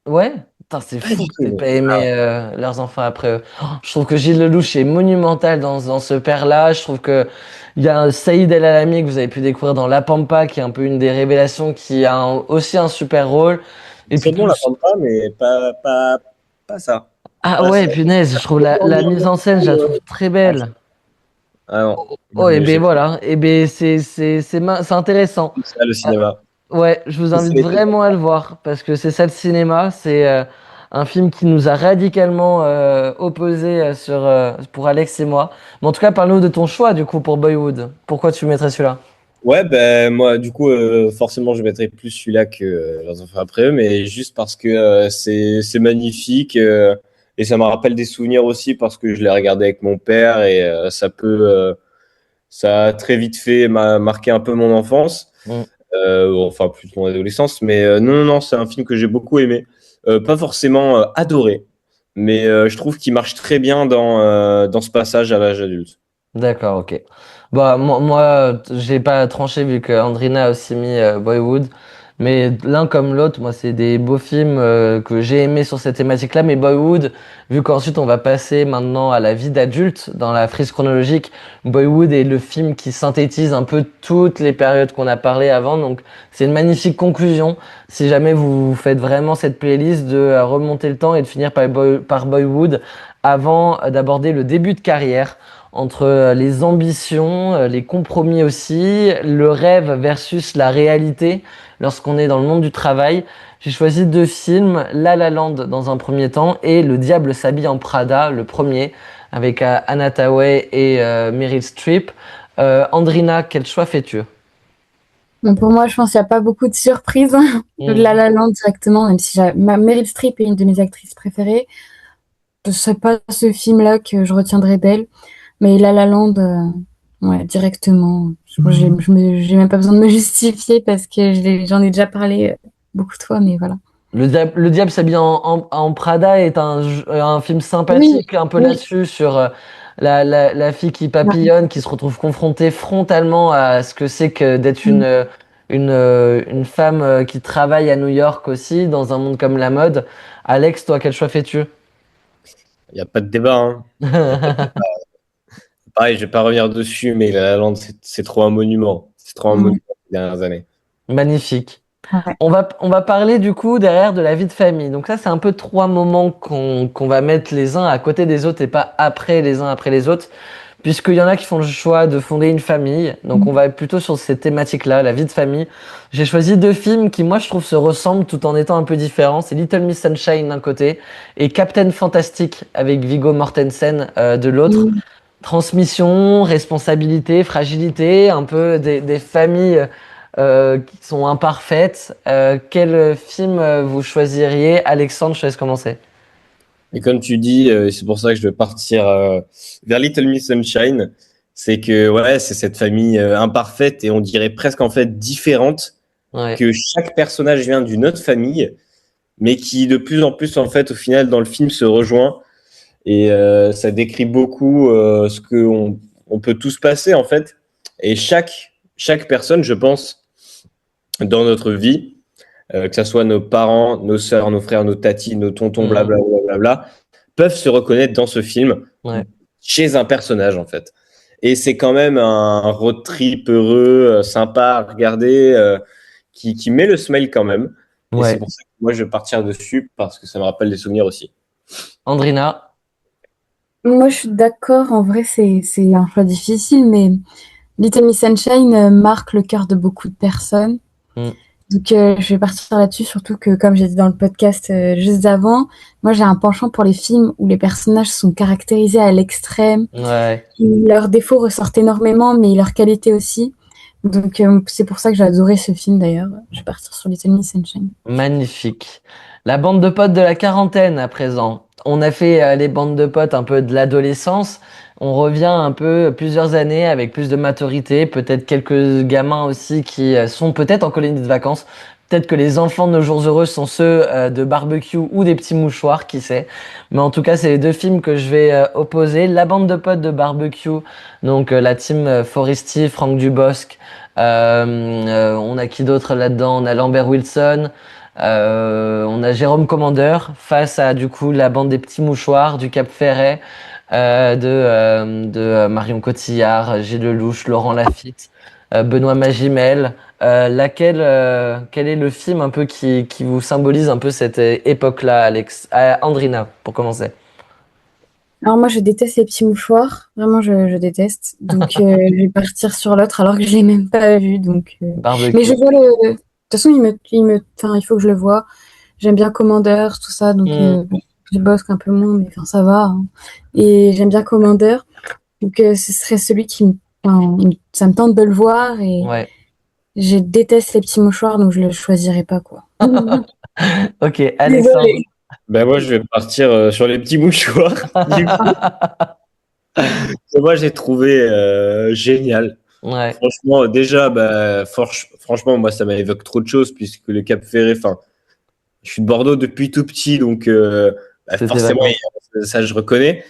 ouais. Putain, c'est Pas fou du que tout t'aies aimé. pas aimé leurs enfants après eux. Oh, je trouve que Gilles Lelouch est monumental dans ce père-là. Je trouve que il y a un Saïd El Alami que vous avez pu découvrir dans La Pampa, qui est un peu une des révélations, qui a aussi un super rôle. Et puis C'est bon tout la pampa, mais pas ça. ah Pas ça. ouais, punaise, je trouve la mise en scène, je la trouve très belle. Ah non. Oh, et ben J'ai voilà, et ben c'est intéressant. pas ça le cinéma. Ouais, je vous invite vraiment à le voir parce que c'est ça le cinéma. C'est un film qui nous a radicalement opposés pour Alex et moi. Mais en tout cas, parle-nous de ton choix du coup pour Boyhood. Pourquoi tu mettrais celui-là? Ouais, ben moi, du coup, forcément, je mettrais plus celui-là que Leurs enfants après eux, mais juste parce que c'est magnifique et ça me rappelle des souvenirs aussi parce que je l'ai regardé avec mon père et ça a très vite fait marqué un peu mon enfance, Mm. enfin plus mon adolescence, mais non, c'est un film que j'ai beaucoup aimé, pas forcément adoré, mais je trouve qu'il marche très bien dans ce passage à l'âge adulte. D'accord, ok. Bah moi, j'ai pas tranché vu que Andrina a aussi mis Boyhood, mais l'un comme l'autre, moi c'est des beaux films que j'ai aimés sur cette thématique-là. Mais Boyhood, vu qu'ensuite on va passer maintenant à la vie d'adulte dans la frise chronologique, Boyhood est le film qui synthétise un peu toutes les périodes qu'on a parlé avant, donc c'est une magnifique conclusion. Si jamais vous faites vraiment cette playlist de remonter le temps et de finir par Boyhood avant d'aborder le début de carrière entre les ambitions, les compromis aussi, le rêve versus la réalité lorsqu'on est dans le monde du travail. J'ai choisi 2 films, La La Land dans un premier temps et Le Diable s'habille en Prada, le premier, avec Anna Thaoué et Meryl Streep. Andrina, quel choix fais-tu? Bon, pour moi, je pense qu'il n'y a pas beaucoup de surprises. La La Land directement, même si Meryl Streep est une de mes actrices préférées. Ce serait pas ce film-là que je retiendrai d'elle. Mais La La Land, ouais, directement. J'ai même pas besoin de me justifier parce que j'en ai déjà parlé beaucoup de fois, mais voilà. Le Diable s'habille en Prada est un film sympathique, un peu oui. là-dessus, sur la fille qui papillonne, qui se retrouve confrontée frontalement à ce que c'est que d'être une femme qui travaille à New York aussi, dans un monde comme la mode. Alex, toi, quel choix fais-tu? Il n'y a pas de débat, hein. Pareil, je vais pas revenir dessus, mais La La Land, c'est trop un monument. C'est trop un monument ces dernières années. Magnifique. Ouais. On va parler du coup derrière de la vie de famille. Donc ça, c'est un peu 3 moments qu'on va mettre les uns à côté des autres et pas après les uns après les autres, puisqu'il y en a qui font le choix de fonder une famille. Donc on va être plutôt sur ces thématiques-là, la vie de famille. J'ai choisi 2 films qui, moi, je trouve se ressemblent tout en étant un peu différents. C'est Little Miss Sunshine d'un côté et Captain Fantastic avec Viggo Mortensen de l'autre. Transmission, responsabilité, fragilité, un peu des familles qui sont imparfaites. Quel film vous choisiriez? Alexandre, je te laisse commencer. Et comme tu dis, c'est pour ça que je vais partir vers Little Miss Sunshine. C'est que ouais, c'est cette famille imparfaite et on dirait presque en fait différente, Ouais. que chaque personnage vient d'une autre famille, mais qui de plus en plus en fait au final dans le film se rejoint et ça décrit beaucoup ce que on peut tous passer en fait. Et chaque personne, je pense, dans notre vie, que ce soit nos parents, nos sœurs, nos frères, nos tatis, nos tontons, blablabla, peuvent se reconnaître dans ce film chez un personnage en fait. Et c'est quand même un road trip heureux, sympa à regarder, qui met le smile quand même. Et c'est pour ça que moi je vais partir dessus parce que ça me rappelle des souvenirs aussi. Andrina? Moi, je suis d'accord. En vrai, c'est un choix difficile, mais Little Miss Sunshine marque le cœur de beaucoup de personnes. Donc, je vais partir là-dessus, surtout que, comme j'ai dit dans le podcast juste avant, moi, j'ai un penchant pour les films où les personnages sont caractérisés à l'extrême. Ouais. Leurs défauts ressortent énormément, mais leurs qualités aussi. Donc, c'est pour ça que j'ai adoré ce film d'ailleurs. Je vais partir sur Little Miss Sunshine. Magnifique. La bande de potes de la quarantaine à présent. On a fait les bandes de potes un peu de l'adolescence. On revient un peu plusieurs années avec plus de maturité. Peut-être quelques gamins aussi qui sont peut-être en colonie de vacances. Peut-être que les enfants de nos jours heureux sont ceux de Barbecue ou des petits mouchoirs, qui sait. Mais en tout cas, c'est les deux films que je vais opposer. La bande de potes de Barbecue, donc la team Foresti, Franck Dubosc. On a qui d'autre là-dedans? On a Lambert Wilson. On a Jérôme Commandeur face à du coup la bande des petits mouchoirs du Cap Ferret, de Marion Cotillard, Gilles Lelouch, Laurent Lafitte, Benoît Magimel. Quel est le film un peu qui vous symbolise un peu cette époque-là, Alex? Andrina, pour commencer. Alors moi, je déteste les petits mouchoirs. Vraiment, je déteste. Donc, je vais partir sur l'autre alors que je l'ai même pas vu. Donc, Barbecue. mais je vois de toute façon, enfin, il faut que je le voie. J'aime bien Commander, tout ça. Donc, je bosse un peu moins, mais enfin, ça va. Hein. Et j'aime bien Commander. Donc, ce serait celui ça me tente de le voir et Ouais. je déteste les petits mouchoirs, donc je le choisirai pas, quoi. Ok, Alexandre. Désolée. Ben moi, je vais partir sur les petits mouchoirs. Du coup, moi, j'ai trouvé génial. Ouais, Franchement, déjà, franchement, moi, ça m'évoque trop de choses puisque le Cap Ferré, enfin, je suis de Bordeaux depuis tout petit, donc c'était forcément, vacances. ça, je reconnais.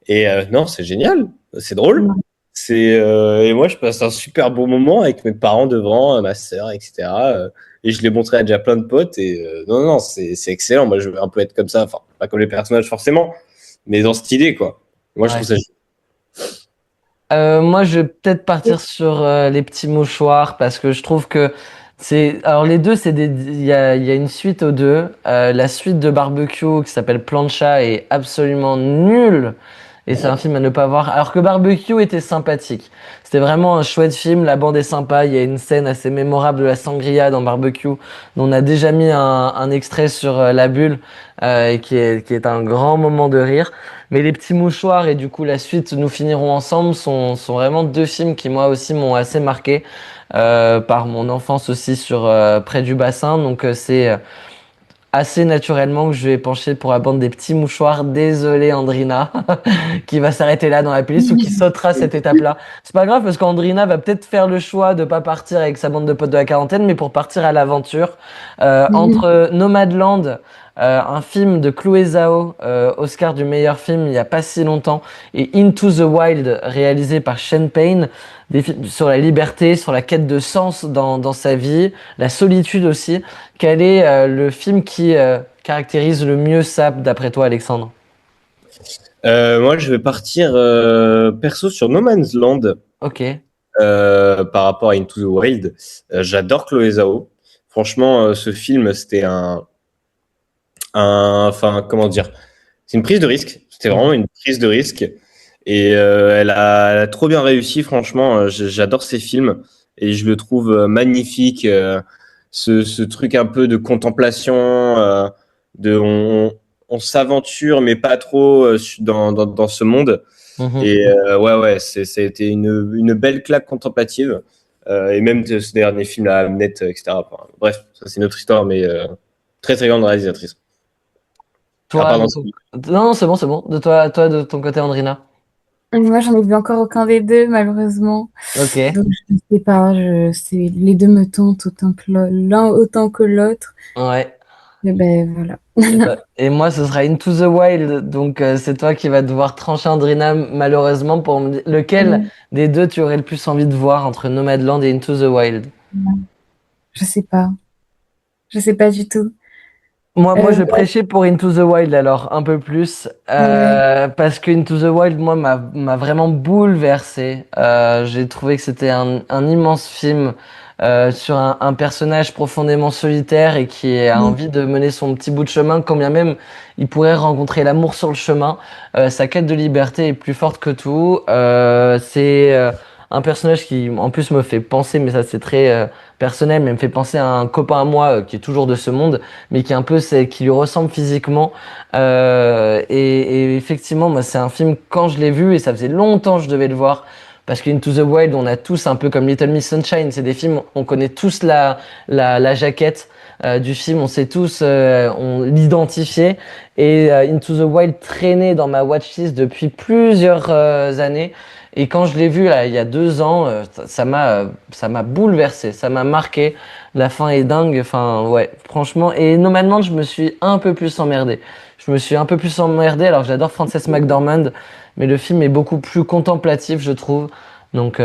Et non, c'est génial, c'est drôle. Et moi, je passe un super bon moment avec mes parents devant, ma sœur, etc. Et je l'ai montré à déjà plein de potes. Et non, c'est excellent. Moi, je veux un peu être comme ça. Enfin, pas comme les personnages forcément, mais dans cette idée, quoi. Moi, je Ouais. trouve ça génial. Moi, je vais peut-être partir sur les petits mouchoirs parce que je trouve que c'est. Alors, les deux, il y a une suite aux deux. La suite de Barbecue qui s'appelle Plancha est absolument nulle et c'est un film à ne pas voir. Alors que Barbecue était sympathique. C'était vraiment un chouette film. La bande est sympa. Il y a une scène assez mémorable de la sangria dans Barbecue dont on a déjà mis un extrait sur La Bulle et qui est un grand moment de rire. Mais Les Petits Mouchoirs et du coup la suite Nous finirons ensemble sont vraiment deux films qui moi aussi m'ont assez marqué par mon enfance aussi sur près du bassin. Donc c'est assez naturellement que je vais pencher pour la bande des Petits Mouchoirs. Désolé Andrina, qui va s'arrêter là dans la playlist ou qui sautera cette étape-là. C'est pas grave parce qu'Andrina va peut-être faire le choix de pas partir avec sa bande de potes de la quarantaine, mais pour partir à l'aventure entre Nomadland, un film de Chloé Zhao, Oscar du meilleur film il y a pas si longtemps, et Into the Wild, réalisé par Sean Payne, des films sur la liberté, sur la quête de sens dans sa vie, la solitude aussi. Quel est le film qui caractérise le mieux ça, d'après toi, Alexandre? Moi, je vais partir perso sur No Man's Land Ok. par rapport à Into the Wild. J'adore Chloé Zhao. Franchement, ce film, c'était enfin, comment dire, c'est une prise de risque. C'était vraiment une prise de risque. Et elle a trop bien réussi, franchement. J'adore ses films et je le trouve magnifique. Ce truc un peu de contemplation, on s'aventure, mais pas trop dans ce monde. Et ouais, ça a été une belle claque contemplative. Et même ce dernier film, là, Hamnet, etc. Enfin, bref, ça c'est une autre histoire, mais très très grande réalisatrice. Toi, Pardon. non, c'est bon. Toi, de ton côté, Andrina. Moi, j'en ai vu encore aucun des deux, malheureusement. Ok. Donc, je ne sais pas. Les deux me tentent l'un autant que l'autre. Ouais. Et ben voilà. Et moi, ce sera Into the Wild. Donc, c'est toi qui vas devoir trancher, Andrina, malheureusement, pour me dire lequel des deux tu aurais le plus envie de voir entre Nomadland et Into the Wild. Je sais pas. Je sais pas du tout. Moi, je vais prêcher pour Into the Wild alors un peu plus parce que Into the Wild, moi, m'a vraiment bouleversé. J'ai trouvé que c'était un immense film sur un personnage profondément solitaire et qui a envie de mener son petit bout de chemin, quand bien même il pourrait rencontrer l'amour sur le chemin. Sa quête de liberté est plus forte que tout. C'est un personnage qui, en plus, me fait penser, mais ça c'est très personnel, mais me fait penser à un copain à moi qui est toujours de ce monde, mais qui est un peu, qui lui ressemble physiquement. Et effectivement, moi, c'est un film, quand je l'ai vu, et ça faisait longtemps que je devais le voir, parce qu'Into the Wild, on a tous un peu comme Little Miss Sunshine, c'est des films, on connaît tous la jaquette du film, on sait tous, on l'identifiait. Et Into the Wild traînait dans ma watchlist depuis plusieurs années. Et quand je l'ai vu là, il y a 2 ans, ça m'a bouleversé, ça m'a marqué. La fin est dingue. Enfin, ouais, franchement. Et Nomadland, je me suis un peu plus emmerdé. Je me suis un peu plus emmerdé. Alors, j'adore Frances McDormand, mais le film est beaucoup plus contemplatif, je trouve. Donc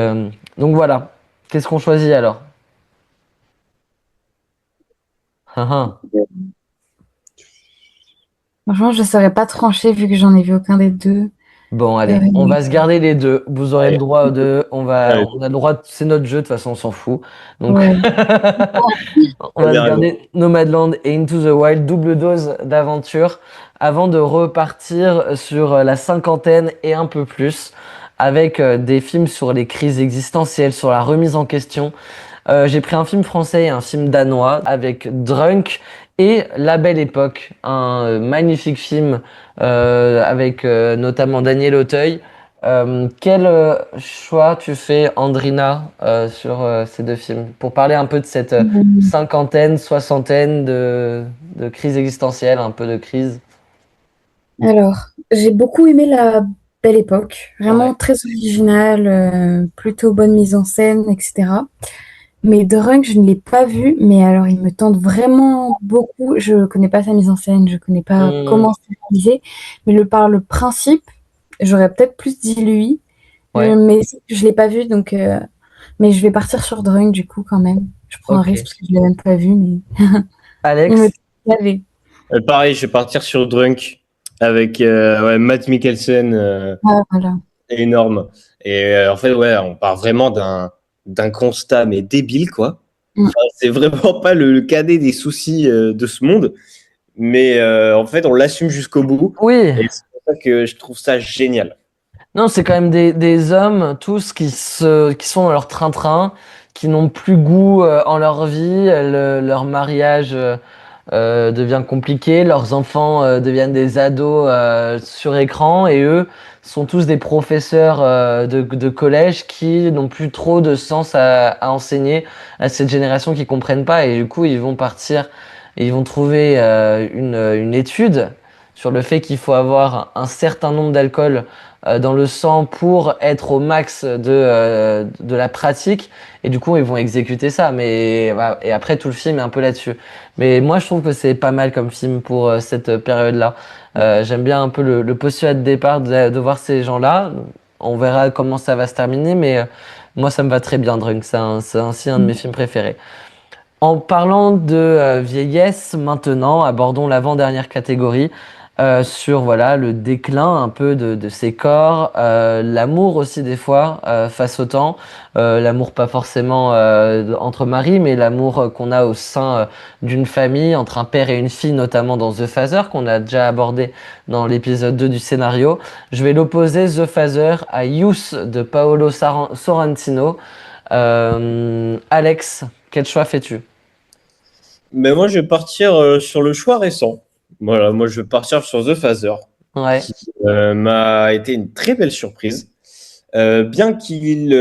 voilà. Qu'est-ce qu'on choisit alors? Hein, hein. Franchement, je ne saurais pas trancher vu que j'en ai vu aucun des deux. Bon, allez, Euh, on va se garder les deux. Vous aurez le droit de, on a le droit, c'est notre jeu, de toute façon, on s'en fout. Donc, ouais. on va se bien raison. garder Nomadland et Into the Wild, double dose d'aventure, avant de repartir sur la cinquantaine et un peu plus, avec des films sur les crises existentielles, sur la remise en question. J'ai pris un film français et un film danois avec Drunk et La Belle Époque, un magnifique film avec notamment Daniel Auteuil. Quel choix tu fais, Andrina, sur ces deux films pour parler un peu de cette cinquantaine, soixantaine de crise existentielle, un peu de crise? Alors, j'ai beaucoup aimé La Belle Époque. Vraiment Ouais. très original, plutôt bonne mise en scène, etc. Mais Drunk, je ne l'ai pas vu, mais alors il me tente vraiment beaucoup. Je connais pas sa mise en scène, je connais pas comment c'est réalisé, mais par le principe, j'aurais peut-être plus dit lui, Ouais. mais je l'ai pas vu, donc mais je vais partir sur Drunk du coup quand même. Je prends un Ok. risque parce que je l'ai même pas vu, mais Alex? il me l'avait. Pareil, je vais partir sur Drunk avec ouais, Matt Mikkelsen, Ah, voilà. énorme. Et en fait, ouais, on part vraiment d'un constat, mais débile, quoi. Mm. Enfin, c'est vraiment pas le cadet des soucis de ce monde, mais en fait, on l'assume jusqu'au bout. Oui. Et c'est pour ça que je trouve ça génial. Non, c'est quand même des hommes, tous qui sont dans leur train-train, qui n'ont plus goût en leur vie, leur mariage devient compliqué, leurs enfants deviennent des ados sur écran, et eux sont tous des professeurs de collège qui n'ont plus trop de sens à enseigner à cette génération qui comprennent pas, et du coup ils vont partir et ils vont trouver une étude sur le fait qu'il faut avoir un certain nombre d'alcool dans le sang pour être au max de la pratique, et du coup ils vont exécuter ça, mais voilà. Et après tout le film est un peu là-dessus, mais moi je trouve que c'est pas mal comme film pour cette période-là. J'aime bien un peu le postulat de départ de voir ces gens-là. On verra comment ça va se terminer, mais moi ça me va très bien, Drunk, c'est ainsi un de mes films préférés. En parlant de vieillesse, maintenant, abordons l'avant-dernière catégorie sur voilà le déclin un peu de ces corps, l'amour aussi des fois face au temps, l'amour pas forcément entre maris, mais l'amour qu'on a au sein d'une famille, entre un père et une fille, notamment dans The Father, qu'on a déjà abordé dans l'épisode 2 du scénario. Je vais l'opposer The Father à Youth de Paolo Sorrentino. Alex, quel choix fais-tu? Mais moi, je vais partir sur le choix récent. Voilà, moi, je vais partir sur The Phaser, Ouais. qui m'a été une très belle surprise. Bien qu'il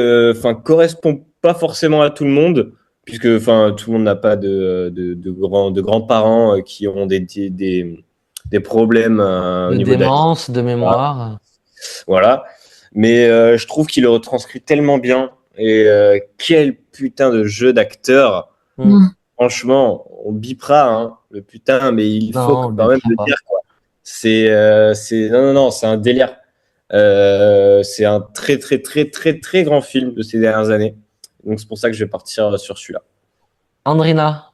correspond pas forcément à tout le monde, puisque tout le monde n'a pas de grands-parents qui ont des problèmes au De niveau de la démence, de mémoire. voilà. Mais je trouve qu'il le retranscrit tellement bien. Et quel putain de jeu d'acteur. Mm. Franchement, on bipera, hein, le putain, mais il Non, faut on quand le même bipera le pas. dire, quoi. Non, c'est un délire. C'est un très, très, très, très, très grand film de ces dernières années. Donc, c'est pour ça que je vais partir sur celui-là. Andrina.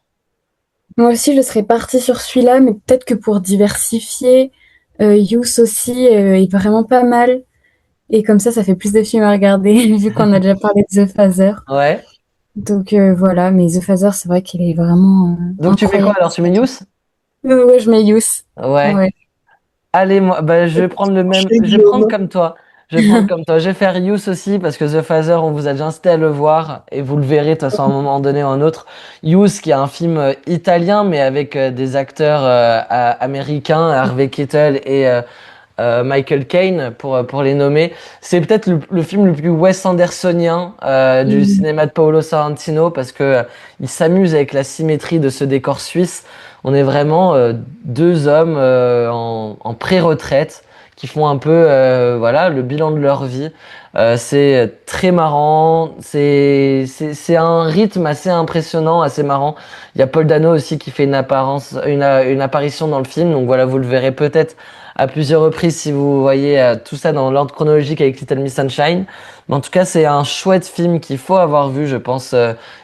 Moi aussi, je serais partie sur celui-là, mais peut-être que pour diversifier, Youth aussi est vraiment pas mal. Et comme ça fait plus de films à regarder, vu qu'on a déjà parlé de The Phaser. Ouais. Donc voilà, mais The Phaser, c'est vrai qu'il est vraiment Donc tu fais quoi incroyable. alors? Tu mets News? Ouais, je mets Youth. Ouais. Ouais. Allez, moi, bah, je vais prendre le même. Je vais prendre comme toi. Je vais prendre comme toi. Je vais faire Youth aussi parce que The Phaser, on vous a déjà incité à le voir et vous le verrez de toute façon à un moment donné ou à un autre. Youth, qui est un film italien mais avec des acteurs américains, Harvey Keitel et Michael Caine pour les nommer. C'est peut-être le film le plus Wes Andersonien du cinéma de Paolo Sorrentino parce que il s'amuse avec la symétrie de ce décor suisse. On est vraiment deux hommes en pré-retraite qui font un peu voilà le bilan de leur vie. C'est très marrant, c'est un rythme assez impressionnant, assez marrant. Il y a Paul Dano aussi qui fait une apparition dans le film, donc voilà, vous le verrez peut-être à plusieurs reprises si vous voyez tout ça dans l'ordre chronologique avec Little Miss Sunshine. Mais en tout cas, c'est un chouette film qu'il faut avoir vu, je pense,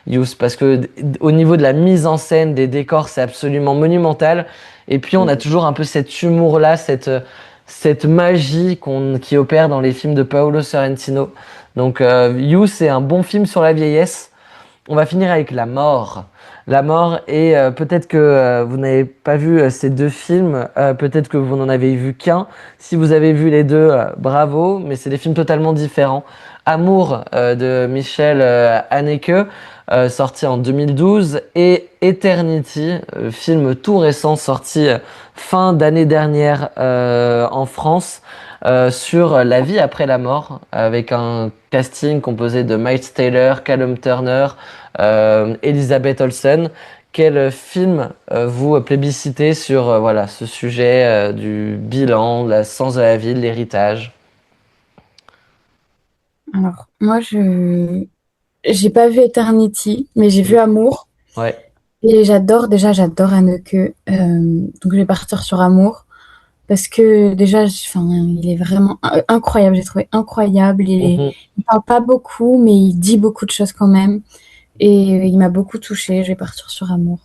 Youss, parce que au niveau de la mise en scène, des décors, c'est absolument monumental. Et puis, on a toujours un peu cet humour-là, cette magie qui opère dans les films de Paolo Sorrentino. Donc, You, c'est un bon film sur la vieillesse. On va finir avec La Mort. La Mort, et peut-être que vous n'avez pas vu ces deux films, peut-être que vous n'en avez vu qu'un. Si vous avez vu les deux, bravo, mais c'est des films totalement différents. Amour de Michel Haneke, sorti en 2012, et Eternity, film tout récent sorti fin d'année dernière en France, sur la vie après la mort, avec un casting composé de Miles Taylor, Callum Turner, Elizabeth Olsen. Quel film vous plébiscitez sur voilà ce sujet du bilan, la sens de la vie, de l'héritage? Alors, moi, j'ai pas vu Eternity, mais j'ai vu Amour. Ouais. Et j'adore Haneke. Donc, je vais partir sur Amour. Parce que déjà, enfin, il est vraiment incroyable. J'ai trouvé incroyable. Mhm. Il parle pas beaucoup, mais il dit beaucoup de choses quand même. Et il m'a beaucoup touchée. Je vais partir sur Amour.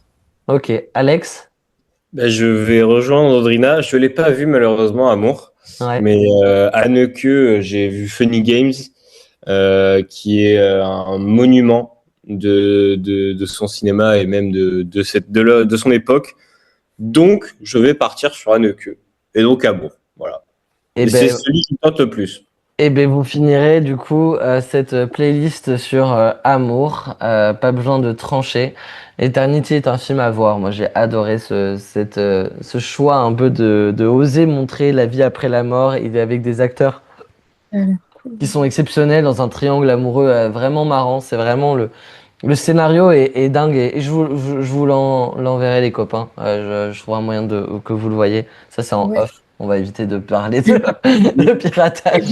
Ok, Alex? Ben, je vais rejoindre Audrina. Je l'ai pas vu malheureusement, Amour. Ouais. Mais Haneke, j'ai vu Funny Games, qui est un monument de son cinéma et même de son époque. Donc, je vais partir sur Haneke. Et donc Amour. Voilà. Et c'est celui qui tente le plus. Et ben vous finirez du coup cette playlist sur Amour, pas besoin de trancher. Eternity est un film à voir. Moi j'ai adoré ce choix un peu de oser montrer la vie après la mort. Il est avec des acteurs qui sont exceptionnels dans un triangle amoureux vraiment marrant. C'est vraiment le scénario est dingue et je vous l'enverrai les copains. Je trouverai un moyen que vous le voyez. Ça c'est en off. On va éviter de parler de piratage.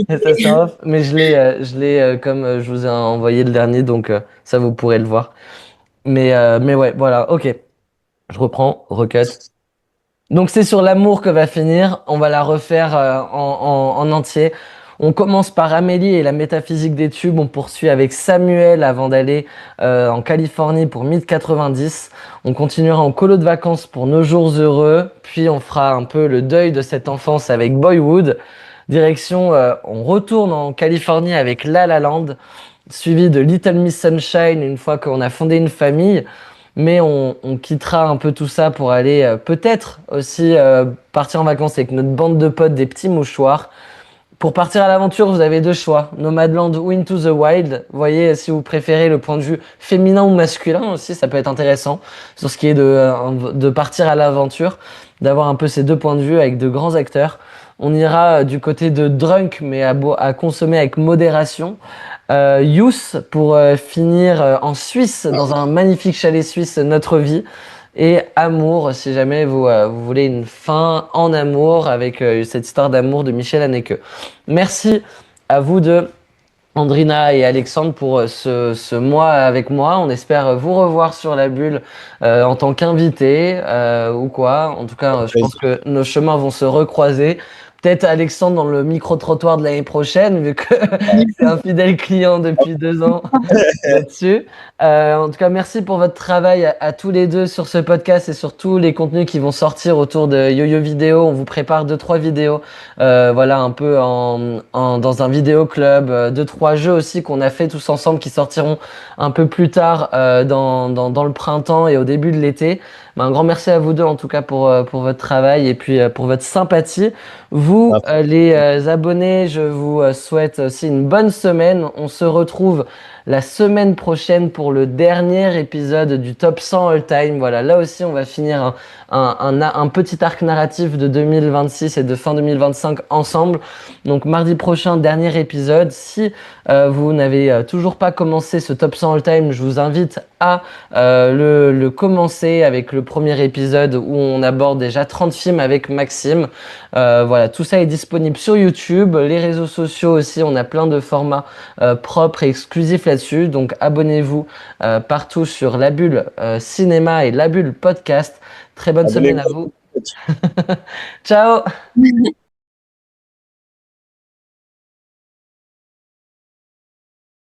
Ça c'est en off. Mais je l'ai comme je vous ai envoyé le dernier, donc ça vous pourrez le voir. Mais ouais, voilà. Ok. Je reprends. Recut. Donc c'est sur l'amour que va finir. On va la refaire en entier. On commence par Amélie et la métaphysique des tubes. On poursuit avec Samuel avant d'aller en Californie pour Mid-90. On continuera en colo de vacances pour Nos jours heureux. Puis on fera un peu le deuil de cette enfance avec Boyhood. Direction, on retourne en Californie avec La La Land, suivi de Little Miss Sunshine une fois qu'on a fondé une famille. Mais on quittera un peu tout ça pour aller peut-être aussi partir en vacances avec notre bande de potes des petits mouchoirs. Pour partir à l'aventure, vous avez deux choix. Nomadland ou Into the Wild. Vous voyez, si vous préférez le point de vue féminin ou masculin aussi, ça peut être intéressant sur ce qui est de partir à l'aventure, d'avoir un peu ces deux points de vue avec de grands acteurs. On ira du côté de Drunk, mais à consommer avec modération. Youth, pour finir en Suisse, dans un magnifique chalet suisse, Notre Vie. Et Amour, si jamais vous voulez une fin en amour avec cette histoire d'amour de Michel Haneke. Merci à vous deux, Andrina et Alexandre, pour ce mois avec moi. On espère vous revoir sur la bulle en tant qu'invité ou quoi. En tout cas, je pense que nos chemins vont se recroiser. Peut-être Alexandre dans le micro-trottoir de l'année prochaine, vu que c'est un fidèle client depuis 2 ans là-dessus. En tout cas, merci pour votre travail à tous les deux sur ce podcast et sur tous les contenus qui vont sortir autour de YoYo Vidéo. On vous prépare 2-3 vidéos, voilà, un peu dans un vidéo club, 2-3 jeux aussi qu'on a fait tous ensemble qui sortiront un peu plus tard dans le printemps et au début de l'été. Un grand merci à vous deux en tout cas pour votre travail et puis pour votre sympathie. Vous, les abonnés, je vous souhaite aussi une bonne semaine. On se retrouve la semaine prochaine pour le dernier épisode du Top 100 All Time. Voilà, là aussi, on va finir un petit arc narratif de 2026 et de fin 2025 ensemble. Donc mardi prochain, dernier épisode. Si vous n'avez toujours pas commencé ce Top 100 All Time, je vous invite à le commencer avec le premier épisode où on aborde déjà 30 films avec Maxime. Voilà, tout ça est disponible sur YouTube, les réseaux sociaux aussi, on a plein de formats propres et exclusifs là-dessus. Donc abonnez-vous partout sur La Bulle Cinéma et La Bulle Podcast. Très bonne semaine à vous. Ciao.